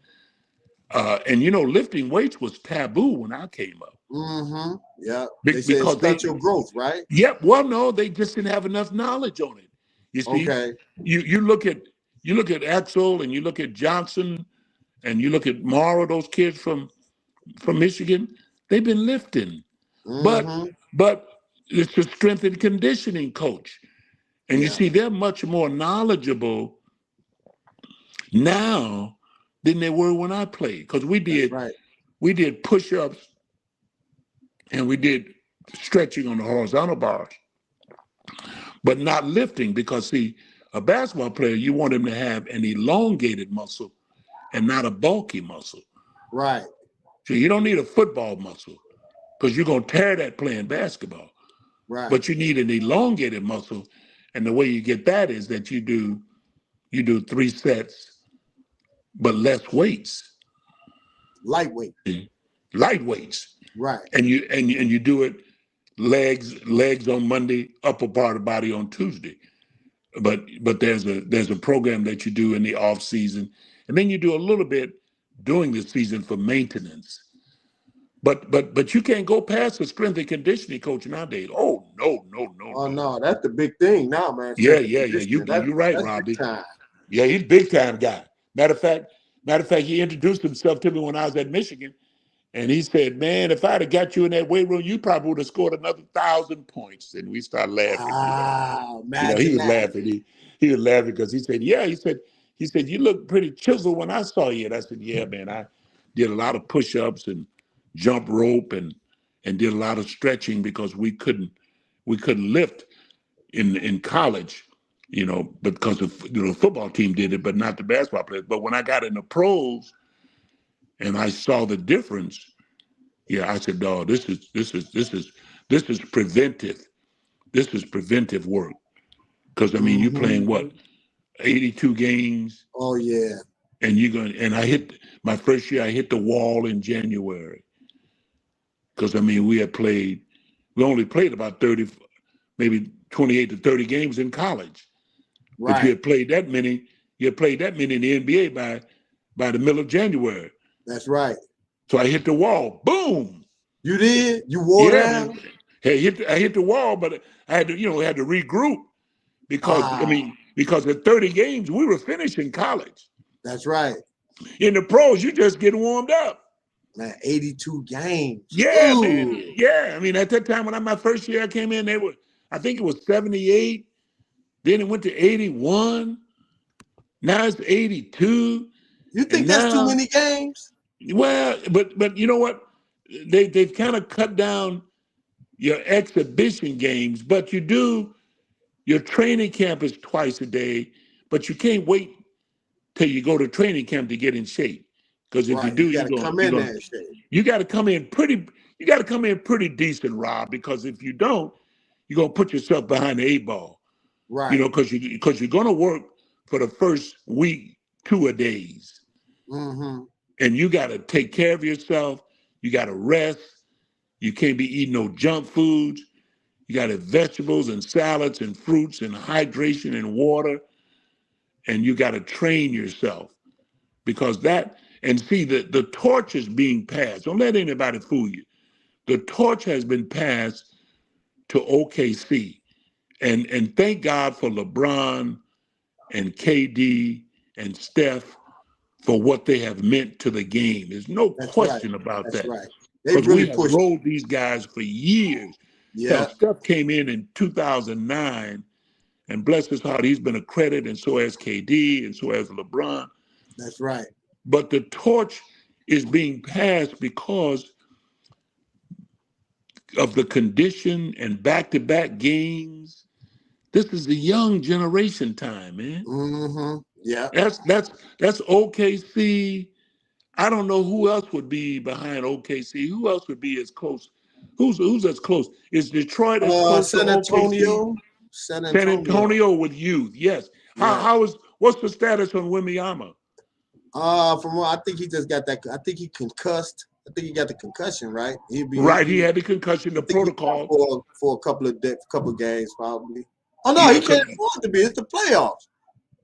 And you know, lifting weights was taboo when I came up. Mm-hmm. Yeah. Because they your growth, right? Yep. Well, no, they just didn't have enough knowledge on it. You see, you look at Axel, and you look at Johnson, and you look at Morrow, those kids from Michigan. They've been lifting, but it's a strength and conditioning coach, and you see, they're much more knowledgeable now than they were when I played, because we did push-ups and we did stretching on the horizontal bars, but not lifting, because see, a basketball player, you want him to have an elongated muscle and not a bulky muscle. Right. So you don't need a football muscle, because you're going to tear that playing basketball. Right. But you need an elongated muscle, and the way you get that is that you do 3 sets, but less weights. Lightweight. Light weights. Right. And you do it legs on Monday, upper part of the body on Tuesday. But there's a program that you do in the off season, and then you do a little bit during the season for maintenance. But you can't go past the strength and conditioning coach nowadays. Oh no. Oh no, that's the big thing now, man. Yeah. You're right, Robbie. Yeah, he's a big time guy. Matter of fact, he introduced himself to me when I was at Michigan, and he said, "Man, if I'd have got you in that weight room, you probably would have scored another 1,000 points." And we started laughing. He was laughing. He was laughing because he said, "Yeah," he said, "You look pretty chiseled when I saw you." And I said, "Yeah, man, I did a lot of push-ups and jump rope and did a lot of stretching, because we couldn't lift in college." You know, because the football team did it, but not the basketball players. But when I got in the pros and I saw the difference, I said, "No, this is preventive. This is preventive work." Because I mean, you're playing what, 82 games? Oh yeah. And I hit my first year. I hit the wall in January. Because I mean, we only played about 30, maybe 28 to 30 games in college. Right. But you had played that many in the NBA by the middle of January. That's right. So I hit the wall. Boom. You did? You wore down? I hit the wall, but I had to, had to regroup because because at 30 games we were finishing college. That's right. In the pros, you just get warmed up. Man, 82 games. Yeah, Ooh. man. Yeah. I mean, at that time when my first year I came in, I think it was 78. Then it went to 81. Now it's 82. You think that's too many games? Well, but you know what? They've kind of cut down your exhibition games, but your training camp is twice a day, but you can't wait till you go to training camp to get in shape. Because if you do, you got to come in there in shape. You got to come in pretty decent, Rob, because if you don't, you're gonna put yourself behind the 8 ball. Right. Because you're gonna work for the first week, 2 days. Mm-hmm. And you got to take care of yourself. You got to rest. You can't be eating no junk foods. You got to have vegetables and salads and fruits and hydration and water. And you got to train yourself because the torch is being passed. Don't let anybody fool you. The torch has been passed to OKC. And thank God for LeBron and KD and Steph for what they have meant to the game. There's no question about that. That's right. Because we have rolled these guys for years. Yeah. Hell, Steph came in 2009, and bless his heart, he's been a credit, and so has KD, and so has LeBron. That's right. But the torch is being passed because of the condition and back-to-back games. This is the young generation time, man. Mm-hmm. Yeah. That's OKC. I don't know who else would be behind OKC. Who else would be as close? Who's as close? Is Detroit as close San to Antonio? OKC? San Antonio with youth, yes. Yeah. What's the status on Wembanyama? From what I think he just got that. I think he concussed. I think he got the concussion, right? He had the concussion, the protocol for a couple of games, probably. Oh no, he can't afford to be. It's the playoffs.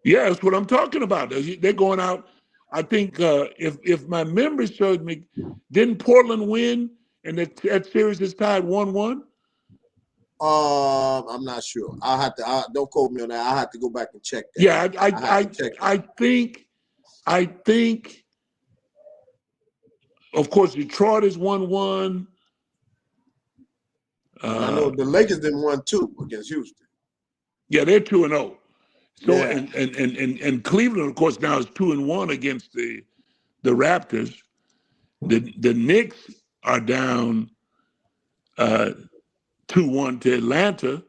Yeah, that's what I'm talking about. They're going out. I think if my memory serves me, didn't Portland win and that series is tied 1-1? I'm not sure. I'll have to. Don't quote me on that. I'll have to go back and check that. Yeah, I think. Of course, Detroit is 1-1. I know the Lakers didn't win 2 against Houston. Yeah, they're 2-0. So yeah. and Cleveland, of course, now is 2-1 against the Raptors. The Knicks are down 2-1 to Atlanta.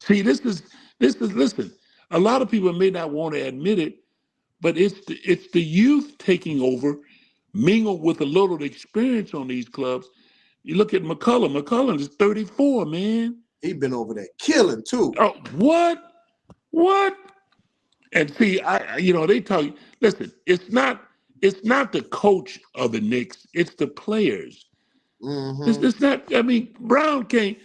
See, this is listen. A lot of people may not want to admit it, but it's the youth taking over, mingled with a little experience on these clubs. You look at McCollum. McCollum is 34, man. He's been over there killing too. Oh, what? And see, they tell you, listen, it's not the coach of the Knicks, it's the players. Mm-hmm. It's not. I mean, Brown can't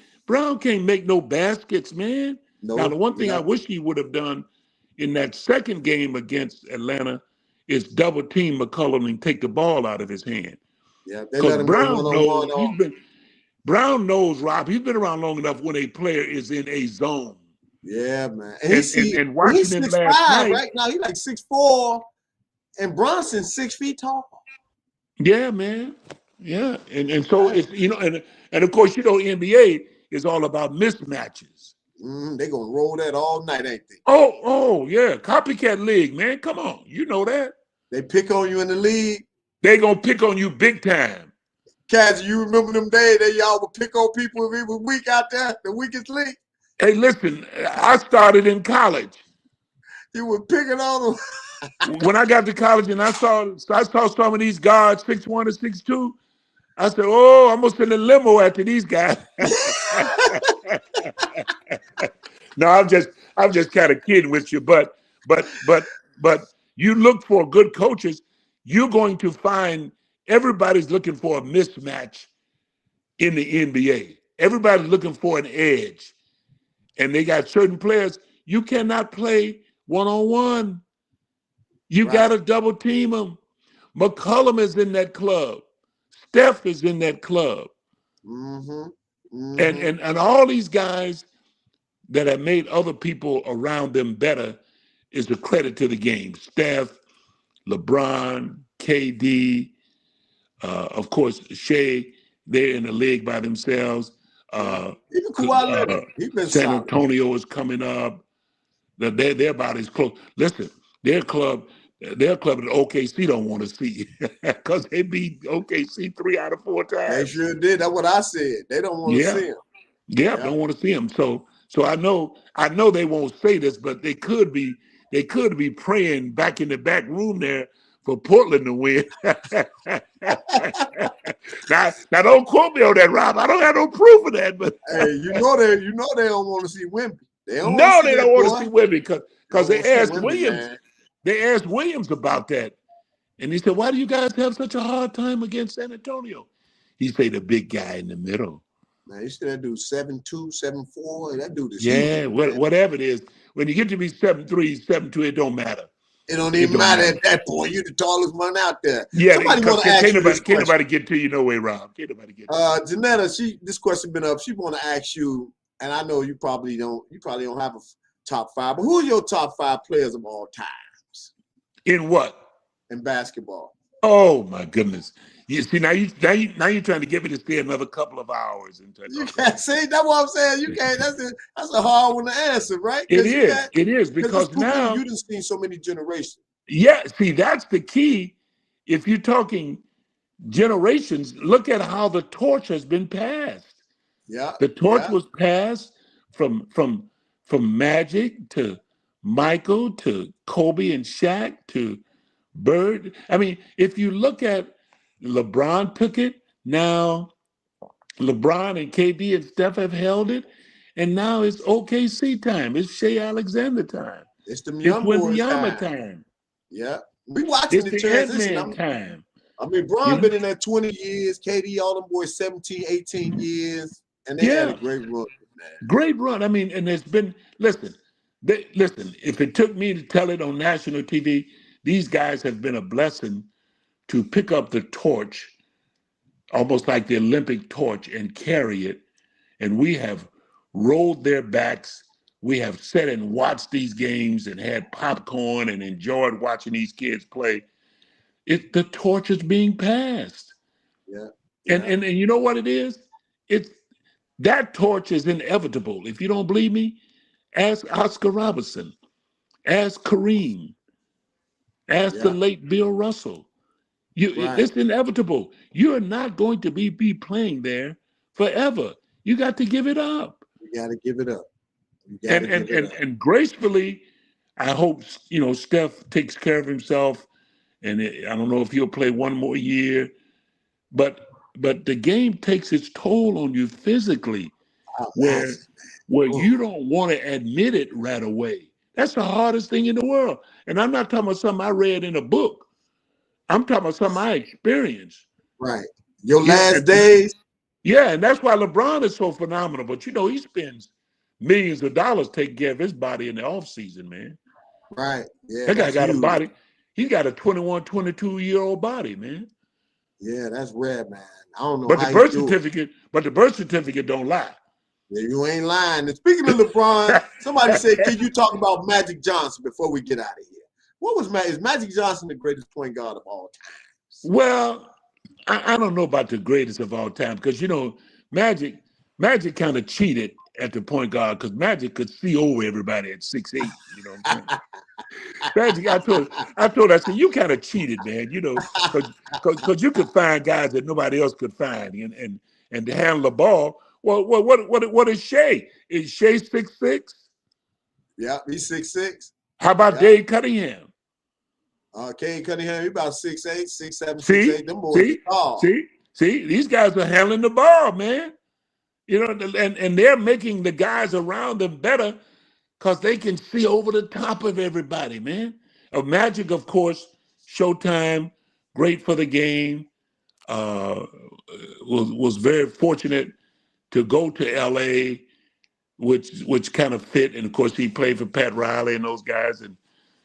make no baskets, man. Nope. Now, the one thing I wish he would have done in that second game against Atlanta is double team McCollum and take the ball out of his hand. Yeah, they let him Brown knows, Rob. He's been around long enough when a player is in a zone. Yeah, man. And watching him last night, right now, he's like 6'4", and Bronson's 6 feet tall. Yeah, man. Yeah, and so it's and of course NBA is all about mismatches. They're gonna roll that all night, ain't they? Oh yeah, copycat league, man. Come on, you know that. They pick on you in the league. They gonna pick on you big time. Cazzie, you remember them days that y'all would pick on people if it was weak out there, the weakest league? Hey, listen, I started in college. You were picking on them. When I got to college and I saw some of these guards, 6'1" and 6'2", I said, "Oh, I'm gonna send a limo after these guys." No, I'm just kind of kidding with you, but you look for good coaches, you're going to find everybody's looking for a mismatch in the NBA. Everybody's looking for an edge. And they got certain players, you cannot play one-on-one. You got to double team them. McCollum is in that club. Steph is in that club. Mm-hmm. And all these guys that have made other people around them better is a credit to the game. Steph, LeBron, KD, of course, Shea, they're in the league by themselves. Even Kawhi Leonard, he's been San solid. Antonio is coming up. They're about as close. Listen, their club at OKC don't want to see because they beat OKC 3 out of 4 times. They sure did. That's what I said. They don't want to see him. Yeah, don't want to see him. So I know they won't say this, but they could be praying back in the back room there for Portland to win. now don't quote me on that, Rob. I don't have no proof of that, but hey, you know they don't want to see Wemby. They don't want to see Wemby because they asked Williams. Man. They asked Williams about that, and he said, "Why do you guys have such a hard time against San Antonio?" He said, "The big guy in the middle." Man, you see that dude 7'2", 7'4". That dude is huge, man. Whatever it is. When you get to be 7'3", 7'2", it don't matter. It don't even matter at that point. You're the tallest one out there. Yeah, somebody want to ask you this question. Can't nobody get to you no way, Rob. Can't nobody get to you. Janetta, this question been up. She want to ask you, and I know you probably don't have a top 5, but who are your top 5 players of all times? In what? In basketball. Oh my goodness. You see, now you're trying to get me to stay another couple of hours. You can't say that's what I'm saying. You can't. That's a hard one to answer, right? It is because now you done seen so many generations. Yeah, see, that's the key. If you're talking generations, look at how the torch has been passed. Yeah, the torch was passed from Magic to Michael to Kobe and Shaq to Bird. I mean, if you look at LeBron took it, now LeBron and KD and Steph have held it, and now it's OKC time. It's Shea Alexander time. It's the young boys time. Yeah. We watching the transition. Time. I mean, Bron been in there 20 years, KD, all them boys 17, 18 years, and they had a great run. Man. Great run. I mean, and it's been, listen, if it took me to tell it on national TV, these guys have been a blessing to pick up the torch, almost like the Olympic torch, and carry it. And we have rolled their backs. We have sat and watched these games and had popcorn and enjoyed watching these kids play. The torch is being passed. Yeah. And you know what it is? That torch is inevitable. If you don't believe me, ask Oscar Robertson, ask Kareem, ask the late Bill Russell. It's inevitable. You're not going to be playing there forever. You got to give it up. You got to give it up. And gracefully, I hope Steph takes care of himself. And I don't know if he'll play one more year, but the game takes its toll on you physically, where you don't want to admit it right away. That's the hardest thing in the world. And I'm not talking about something I read in a book. I'm talking about something I experienced. Right. Your last days. Yeah, and that's why LeBron is so phenomenal. But he spends millions of dollars taking care of his body in the off season, man. Right. Yeah. That guy got a body. He's got a 21, 22-year-old body, man. Yeah, that's rare, man. I don't know. But the birth certificate don't lie. Yeah, you ain't lying. And speaking of LeBron, somebody said, "Can you talk about Magic Johnson before we get out of here?" Is Magic Johnson the greatest point guard of all time? Well, I don't know about the greatest of all time because Magic kind of cheated at the point guard because Magic could see over everybody at 6'8". You know what I'm saying? Magic, I told I said, you kind of cheated, man. Because you could find guys that nobody else could find, and to handle the ball. Well, what is Shea? Is Shea 6'6"? Yeah, he's 6'6". How about Dave Cunningham? Cade Cunningham, he about 6'8", 6'7", 6'8". Them boys see, tall. see, these guys are handling the ball, man. And they're making the guys around them better because they can see over the top of everybody, man. Magic, of course, Showtime, great for the game. Was very fortunate to go to L.A., which kind of fit. And, of course, he played for Pat Riley and those guys and,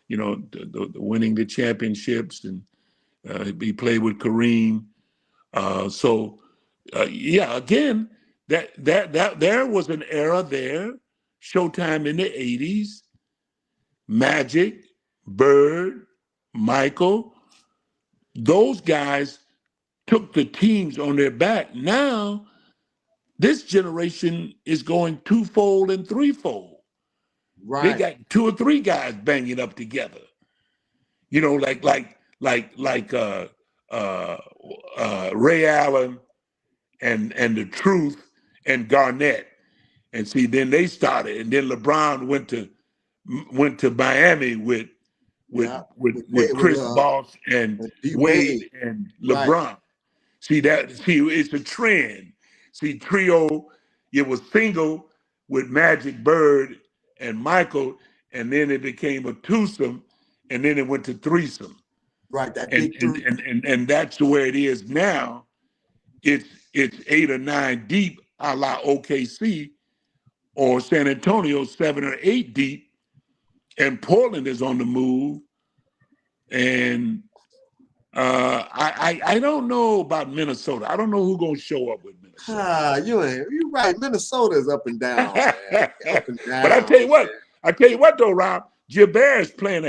winning the championships. And he played with Kareem. Again, that there was an era there, Showtime in the 80s, Magic, Bird, Michael, those guys took the teams on their back. Now, this generation is going twofold and threefold. They Right. got two or three guys banging up together. You know, like Ray Allen and the Truth and Garnett. And see, then they started, and then LeBron went to Miami with Yeah. Chris Bosh and D. Wade and Right. LeBron. See, it's a trend. See, trio, it was single with Magic, Bird, and Michael, and then it became a twosome, and then it went to threesome. Right. That And big three. and that's where it is now. It's 8 or 9 deep, a la OKC, or San Antonio 7 or 8 deep, and Portland is on the move. And I don't know about Minnesota. I don't know who's gonna show up with Minnesota. You're right. Minnesota's up and down, man. Up and down. But I tell you what though, Rob, Gilbert's playing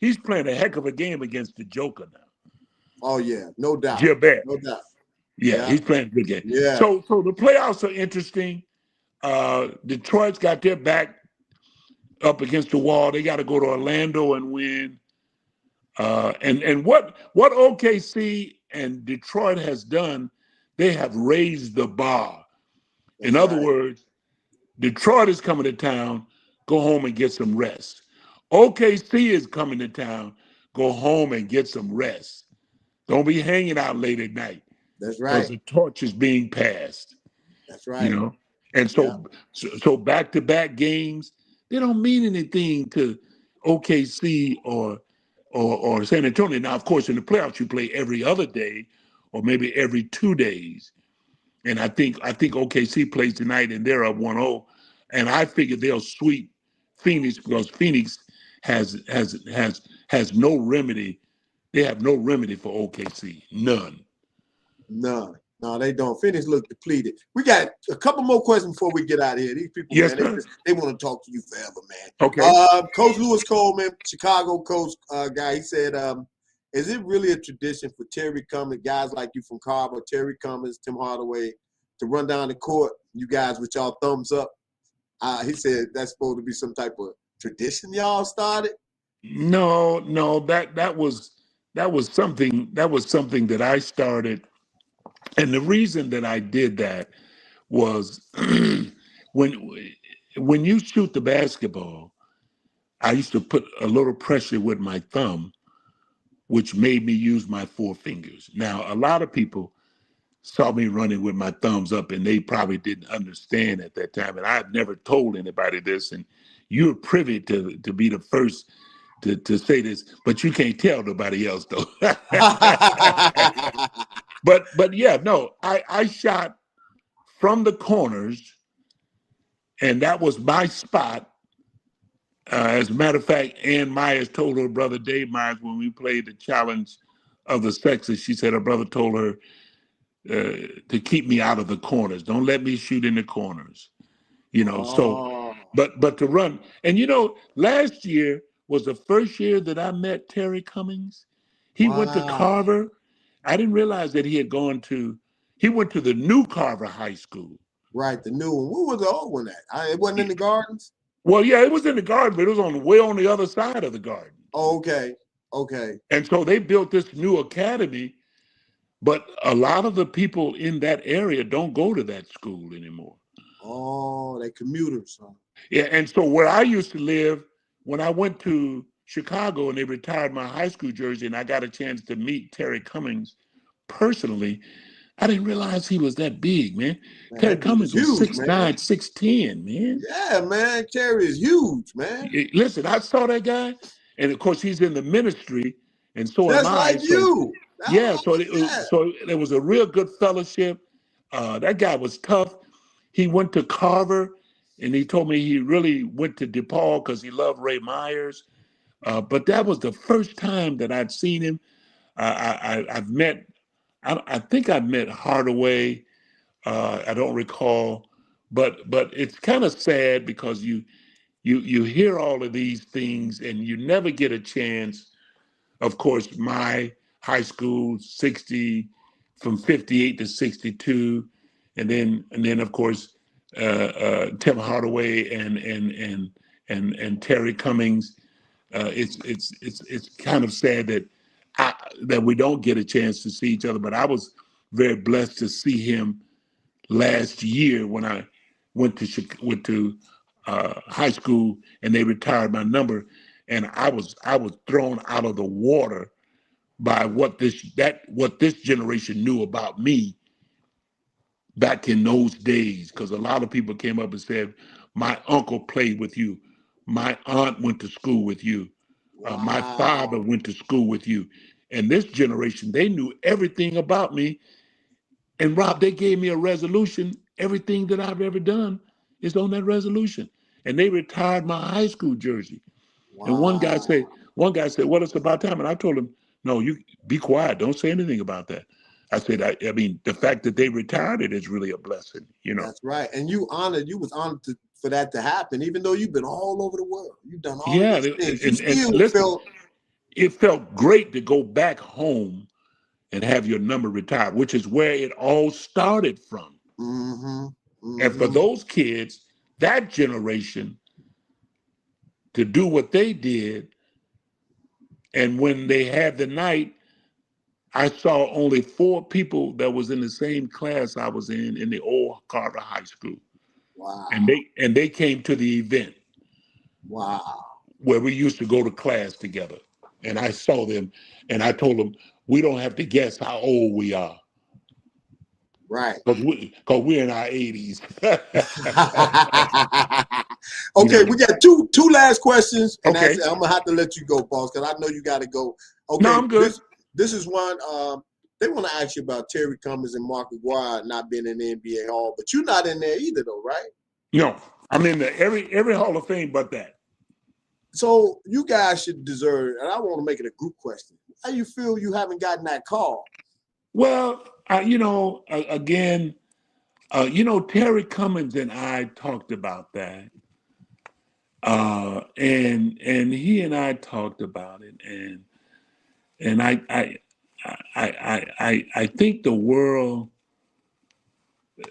he's playing a heck of a game against the Joker now. Oh yeah, no doubt. Gilbert. No doubt. Yeah, he's playing a good game. Yeah. So the playoffs are interesting. Detroit's got their back up against the wall. They got to go to Orlando and win. And what OKC and Detroit has done, they have raised the bar. In other words, Detroit is coming to town, go home and get some rest. OKC is coming to town, go home and get some rest. Don't be hanging out late at night. That's right. Because the torch is being passed. That's right. You know, and so back-to-back games, they don't mean anything to OKC or San Antonio. Now, of course, in the playoffs, you play every other day or maybe every 2 days. And I think OKC plays tonight and they're up 1-0. And I figure they'll sweep Phoenix because Phoenix has no remedy. They have no remedy for OKC. None. None. No, they don't. Phoenix look depleted. We got a couple more questions before we get out of here. These people, man, they want to talk to you forever, man. Okay. Coach Lewis Coleman, Chicago coach guy, he said, is it really a tradition for Terry Cummings, guys like you from Carver, Terry Cummings, Tim Hardaway, to run down the court, you guys with y'all thumbs up? He said that's supposed to be some type of tradition y'all started? No, that was something that I started. And the reason that I did that was when you shoot the basketball, I used to put a little pressure with my thumb, which made me use my 4 fingers. Now, a lot of people saw me running with my thumbs up, and they probably didn't understand at that time. And I've never told anybody this, and you're privy to be the first to say this, but you can't tell nobody else, though. But yeah, no, I shot from the corners, and that was my spot. As a matter of fact, Ann Myers told her brother Dave Myers when we played the Challenge of the Sexes, she said her brother told her to keep me out of the corners. Don't let me shoot in the corners. You know, so but to run. And you know, last year was the first year that I met Terry Cummings. He went to Carver. I didn't realize that he went to the new Carver High School. Right, the new one. Where was the old one at? It wasn't in the Gardens? Well, yeah, it was in the garden, but it was way on the other side of the garden. Oh, okay. And so they built this new academy, but a lot of the people in that area don't go to that school anymore. Oh, they commuters, huh? Yeah, and so where I used to live, when I went to Chicago and they retired my high school jersey and I got a chance to meet Terry Cummings personally, I didn't realize he was that big, man. Terry Cummings was 6'9", 6'10", man. Yeah, man. Terry is huge, man. Listen, I saw that guy, and of course he's in the ministry, and so am I. Like you. Yeah, so there was a real good fellowship. That guy was tough. He went to Carver, and he told me he really went to DePaul because he loved Ray Myers. But that was the first time that I'd seen him. I think I've met Hardaway. I don't recall, but it's kind of sad because you hear all of these things and you never get a chance. Of course, my high school, 60, from 58 to 62, and then of course Tim Hardaway and Terry Cummings. It's kind of sad that we don't get a chance to see each other. But I was very blessed to see him last year when I went to high school and they retired my number, and I was thrown out of the water by what this generation knew about me back in those days, because a lot of people came up and said, my uncle played with you, my aunt went to school with you, my father went to school with you. And this generation, they knew everything about me. And Rob, they gave me a resolution. Everything that I've ever done is on that resolution. And they retired my high school jersey. And one guy said, well, it's about time. And I told him, no, you be quiet. Don't say anything about that. I said, I mean, the fact that they retired it is really a blessing, you know. That's right. And you was honored for that to happen, even though you've been all over the world. You've done all of these things. And listen, it felt great to go back home and have your number retired, which is where it all started from. And for those kids, that generation, to do what they did, and when they had the night, I saw only 4 people that was in the same class I was in the old Carter High School. Wow. And they came to the event. Wow. Where we used to go to class together. And I saw them and I told them, we don't have to guess how old we are. Right. Because we're in our 80s. Okay, we got two last questions. And okay. I'm going to have to let you go, boss, because I know you got to go. Okay, no, I'm good. This is one. They want to ask you about Terry Cummings and Mark Aguirre not being in the NBA Hall, but you're not in there either, though, right? No, I'm in every Hall of Fame but that. So you guys should deserve, and I want to make it a group question. How you feel you haven't gotten that call? Well, again, Terry Cummings and I talked about that, and he and I talked about it, and I think the world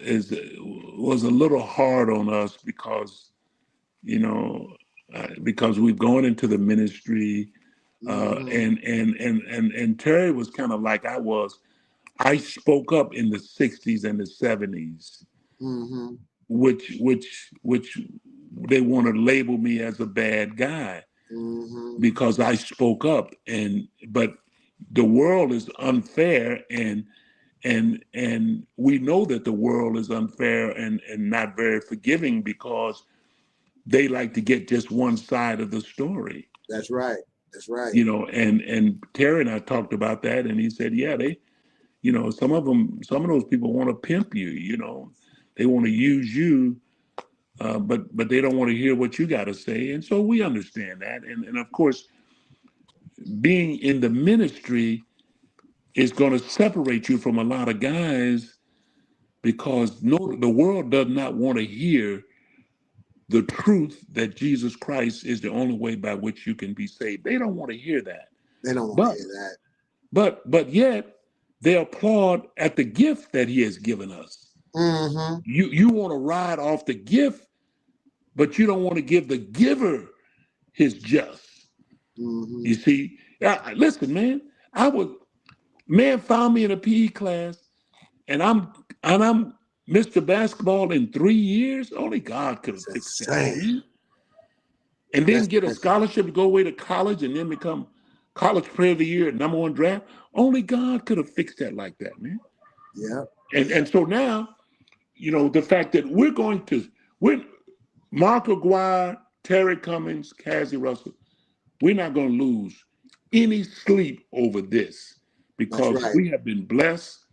was a little hard on us because we've gone into the ministry, and Terry was kind of like I was. I spoke up in the 60s and the 70s, which they want to label me as a bad guy because I spoke up, but the world is unfair, and we know that the world is unfair and not very forgiving because they like to get just one side of the story. That's right. That's right. And Terry and I talked about that, and he said, yeah, some of those people want to pimp you, they want to use you, but they don't want to hear what you got to say. And so we understand that. And of course, being in the ministry is going to separate you from a lot of guys because the world does not want to hear the truth that Jesus Christ is the only way by which you can be saved. They don't want to hear that. They don't want to hear that. But yet they applaud at the gift that he has given us. You want to ride off the gift, but you don't want to give the giver his just. You see, listen, man, man found me in a PE class, and I'm Mr. Basketball in 3 years. Only God could have fixed that. And then get a scholarship to go away to college and then become college player of the year, #1 draft. Only God could have fixed that like that, man. Yeah. And so now, the fact that we're Mark Aguirre, Terry Cummings, Cazzie Russell, we're not going to lose any sleep over this because we have been blessed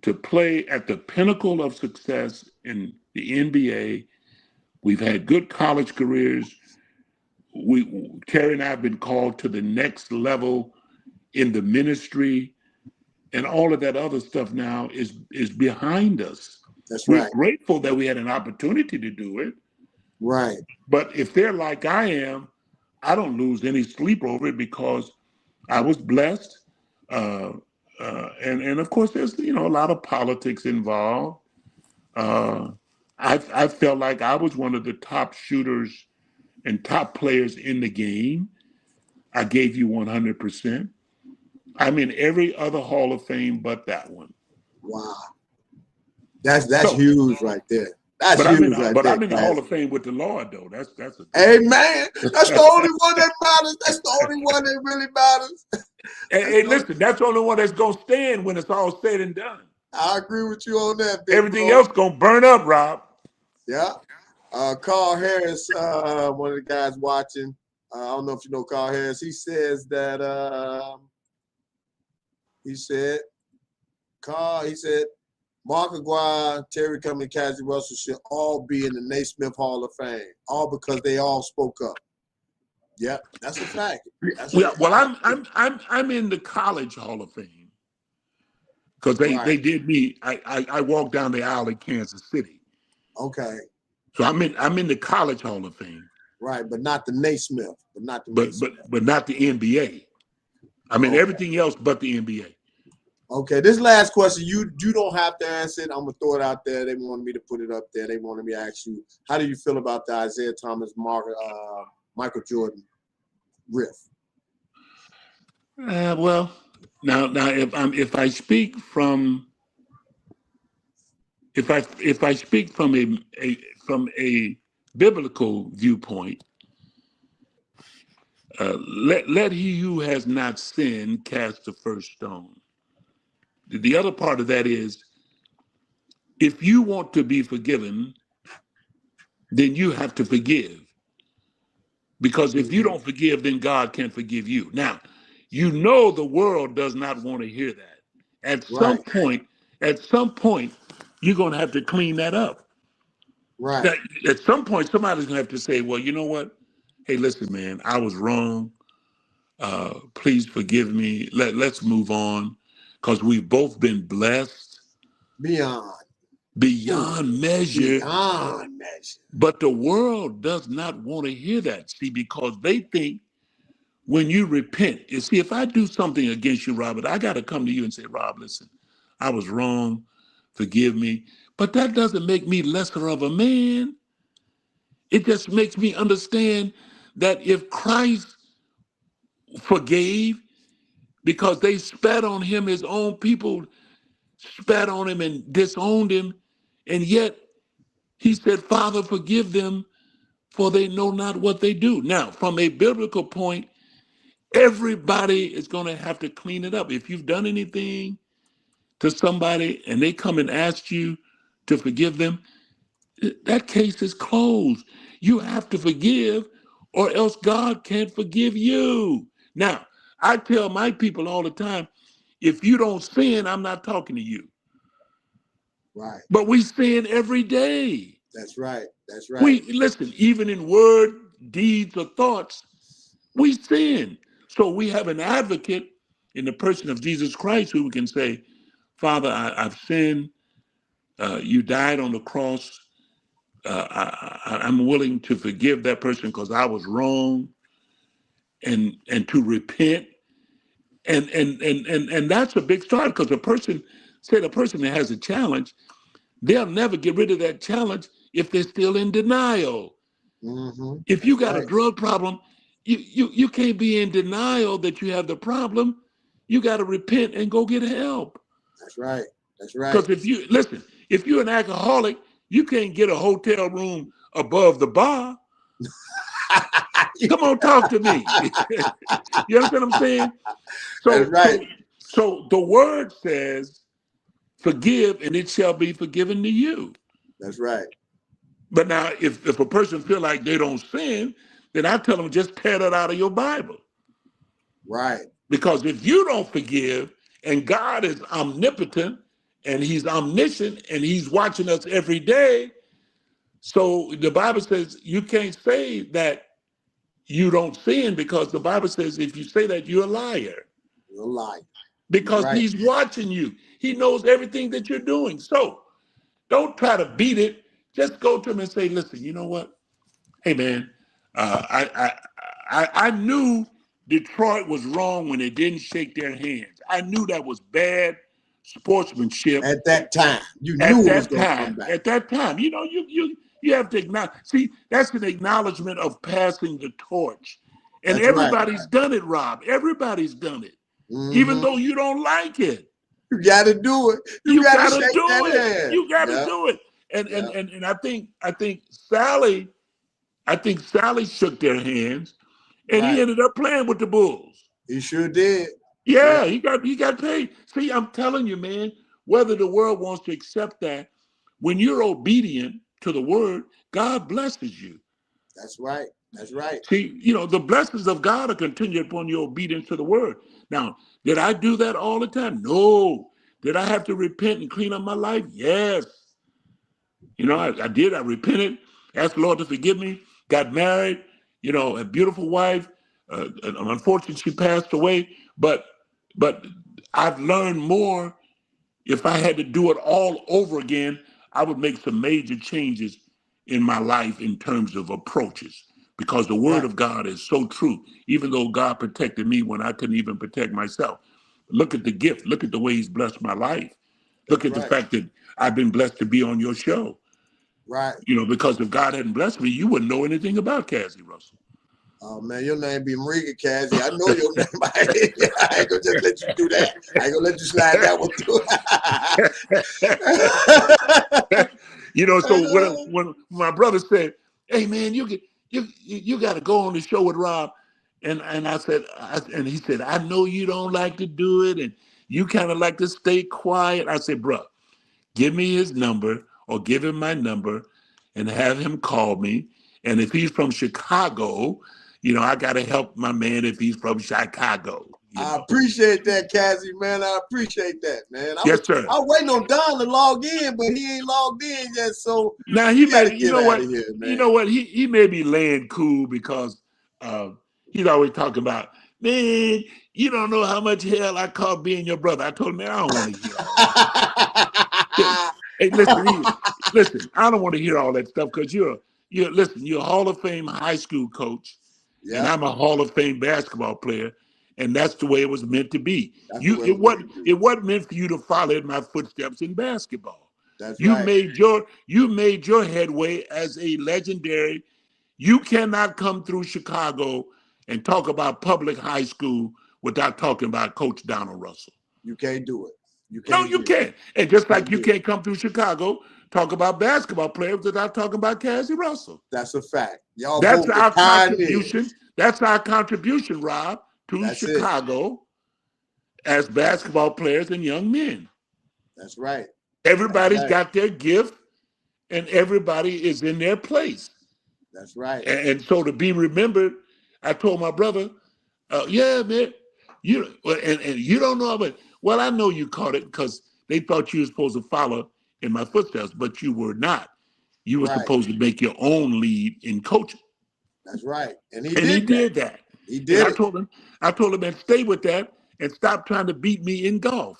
to play at the pinnacle of success in the NBA. We've had good college careers. Terry and I have been called to the next level in the ministry, and all of that other stuff now is behind us. That's We're right. grateful that we had an opportunity to do it. Right. But if they're like I am, I don't lose any sleep over it because I was blessed. And of course, there's a lot of politics involved. I felt like I was one of the top shooters and top players in the game. I gave you 100%. I'm in every other Hall of Fame but that one. Wow. That's huge right there. That's But huge right there. I'm in the Hall of Fame with the Lord, though. That's a Amen. That's the only one that matters. That's the only one that really matters. Hey, listen, that's the only one that's gonna stand when it's all said and done. I agree with you on that, big Everything bro. else gonna burn up, Rob. Yeah. Carl Harris, one of the guys watching. I don't know if you know Carl Harris. He says that he said Mark Aguirre, Terry Cummings, Cazzie Russell should all be in the Naismith Hall of Fame, all because they all spoke up. Yep, that's a fact. Well, I'm in the College Hall of Fame because they did me. I walked down the aisle in Kansas City. Okay. So I'm in the College Hall of Fame. Right, but not the Naismith, but not the NBA. I mean everything else but the NBA. Okay, this last question, you don't have to answer it. I'm gonna throw it out there. They wanted me to put it up there. They wanted me to ask you, how do you feel about the Isaiah Thomas, Michael Jordan riff? Well, now if I speak from a biblical viewpoint, let he who has not sinned cast the first stone. The other part of that is, if you want to be forgiven, then you have to forgive. Because if you don't forgive, then God can't forgive you. Now, the world does not want to hear that. At some point, you're going to have to clean that up. Right. At some point, somebody's going to have to say, well, you know what? Hey, listen, man, I was wrong. Please forgive me. Let's move on. Because we've both been blessed beyond measure. Beyond measure. But the world does not want to hear that. See, because they think when you repent, you see, if I do something against you, Robert, I got to come to you and say, Rob, listen, I was wrong. Forgive me. But that doesn't make me lesser of a man. It just makes me understand that if Christ forgave, because they spat on him, his own people spat on him and disowned him. And yet he said, Father, forgive them, for they know not what they do. Now, from a biblical point, everybody is going to have to clean it up. If you've done anything to somebody and they come and ask you to forgive them, that case is closed. You have to forgive, or else God can't forgive you. Now, I tell my people all the time, if you don't sin, I'm not talking to you. Right. But we sin every day. That's right. That's right. Listen, even in word, deeds, or thoughts, we sin. So we have an advocate in the person of Jesus Christ who can say, Father, I've sinned. You died on the cross. I'm willing to forgive that person because I was wrong, and to repent. And that's a big start, because a person that has a challenge, they'll never get rid of that challenge if they're still in denial. Mm-hmm. If you got a drug problem, you can't be in denial that you have the problem. You got to repent and go get help. That's right. That's right. Because if you're an alcoholic, you can't get a hotel room above the bar. Come on, talk to me. You understand what I'm saying? That's right. So the word says, forgive and it shall be forgiven to you. That's right. But now, if a person feel like they don't sin, then I tell them, just tear that out of your Bible. Right. Because if you don't forgive, and God is omnipotent, and he's omniscient, and he's watching us every day, so the Bible says you can't say that you don't sin, because the Bible says if you say that, you're a liar. You're a liar. Because he's watching you. He knows everything that you're doing. So Don't try to beat it. Just go to him and say, listen, you know what? Hey, man, I knew Detroit was wrong when they didn't shake their hands. I knew that was bad sportsmanship. At that time, you knew it was going to come back. At that time, you know, you have to acknowledge. See, that's an acknowledgement of passing the torch. And That's everybody's done it, Rob. Everybody's done it. Even though you don't like it. You got to do it. You got to shake that hand. You got to do it. And I think Sally shook their hands, and he ended up playing with the Bulls. He sure did. Yeah, he got paid. See, I'm telling you, man, whether the world wants to accept that, when you're obedient to the word, God blesses you. That's right. That's right. See, you know, the blessings of God are contingent upon your obedience to the word. Now, did I do that all the time? No. Did I have to repent and clean up my life? Yes. You know, I did. I repented, asked the Lord to forgive me, got married, you know, a beautiful wife. Unfortunately, she passed away. But I've learned more. If I had to do it all over again, I would make some major changes in my life in terms of approaches, because the word of God is so true, even though God protected me when I couldn't even protect myself. Look at the gift. Look at the way he's blessed my life. Look at the fact that I've been blessed to be on your show. Right. You know, because if God hadn't blessed me, you wouldn't know anything about Cazzie Russell. Oh, man, your name be Mariga, Cazzie. I know your name. I ain't going to just let you do that. I ain't going to let you slide that one through. You know, so when my brother said, hey, man, you got to go on the show with Rob. And I said, and he said, I know you don't like to do it, and you kind of like to stay quiet. I said, bro, give me his number or give him my number and have him call me. And if he's from Chicago, you know, I got to help my man if he's from Chicago. I appreciate that, Cazzie, man. I appreciate that, man. Yes, sir. I was waiting on Don to log in, but he ain't logged in yet. So now he may, you know what? Here, you know what? He may be laying cool because he's always talking about, man, you don't know how much hell I caught being your brother. I told him, man, I don't want to hear all that. Hey, listen, I don't want to hear all that stuff because you're a Hall of Fame high school coach, and I'm a Hall of Fame basketball player. And that's the way it was meant to be. It wasn't meant for you to follow in my footsteps in basketball. You made your headway as a legendary. You cannot come through Chicago and talk about public high school without talking about Coach Donald Russell. You can't do it. You can't. And just like you can't come through Chicago, talk about basketball players without talking about Cazzie Russell. That's a fact. That's our contribution. That's our contribution, Rob, to Chicago as basketball players and young men. That's right. Everybody's got their gift and everybody is in their place. That's right. And so to be remembered, I told my brother, yeah, man, you don't know, but well, I know you caught it because they thought you were supposed to follow in my footsteps, but you were not. You were supposed to make your own lead in coaching. That's right. And he did that. He did. And I told him, man, stay with that and stop trying to beat me in golf.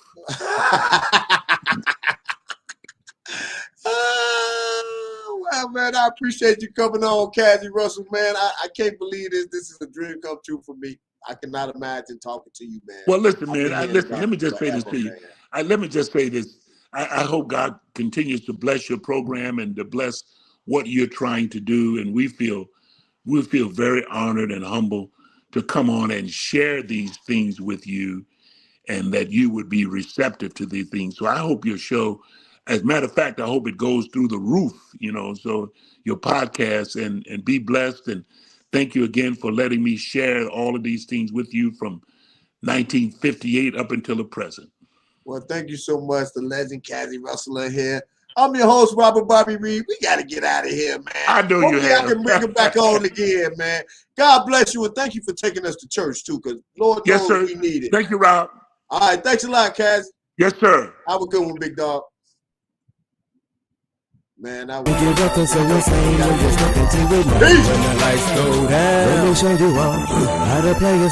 Well, man, I appreciate you coming on, Cazzie Russell, man. I can't believe this. This is a dream come true for me. I cannot imagine talking to you, man. Well, listen, man. Let me just say this to you. Let me just say this. I hope God continues to bless your program and to bless what you're trying to do. And we feel very honored and humble to come on and share these things with you, and that you would be receptive to these things. So I hope your show, as a matter of fact, I hope it goes through the roof, you know, so your podcast, and be blessed. And thank you again for letting me share all of these things with you from 1958 up until the present. Well, thank you so much, the legend Cazzie Russell in here. I'm your host, Robert Bobby Reed. We got to get out of here, man. I know you have. I can bring it back on again, man. God bless you, and thank you for taking us to church, too, because Lord knows we need it. Thank you, Rob. All right, thanks a lot, Cazzie. Yes, sir. Have a good one, big dog. Man, I was... Peace. When the lights go down, let me show you all how to play this.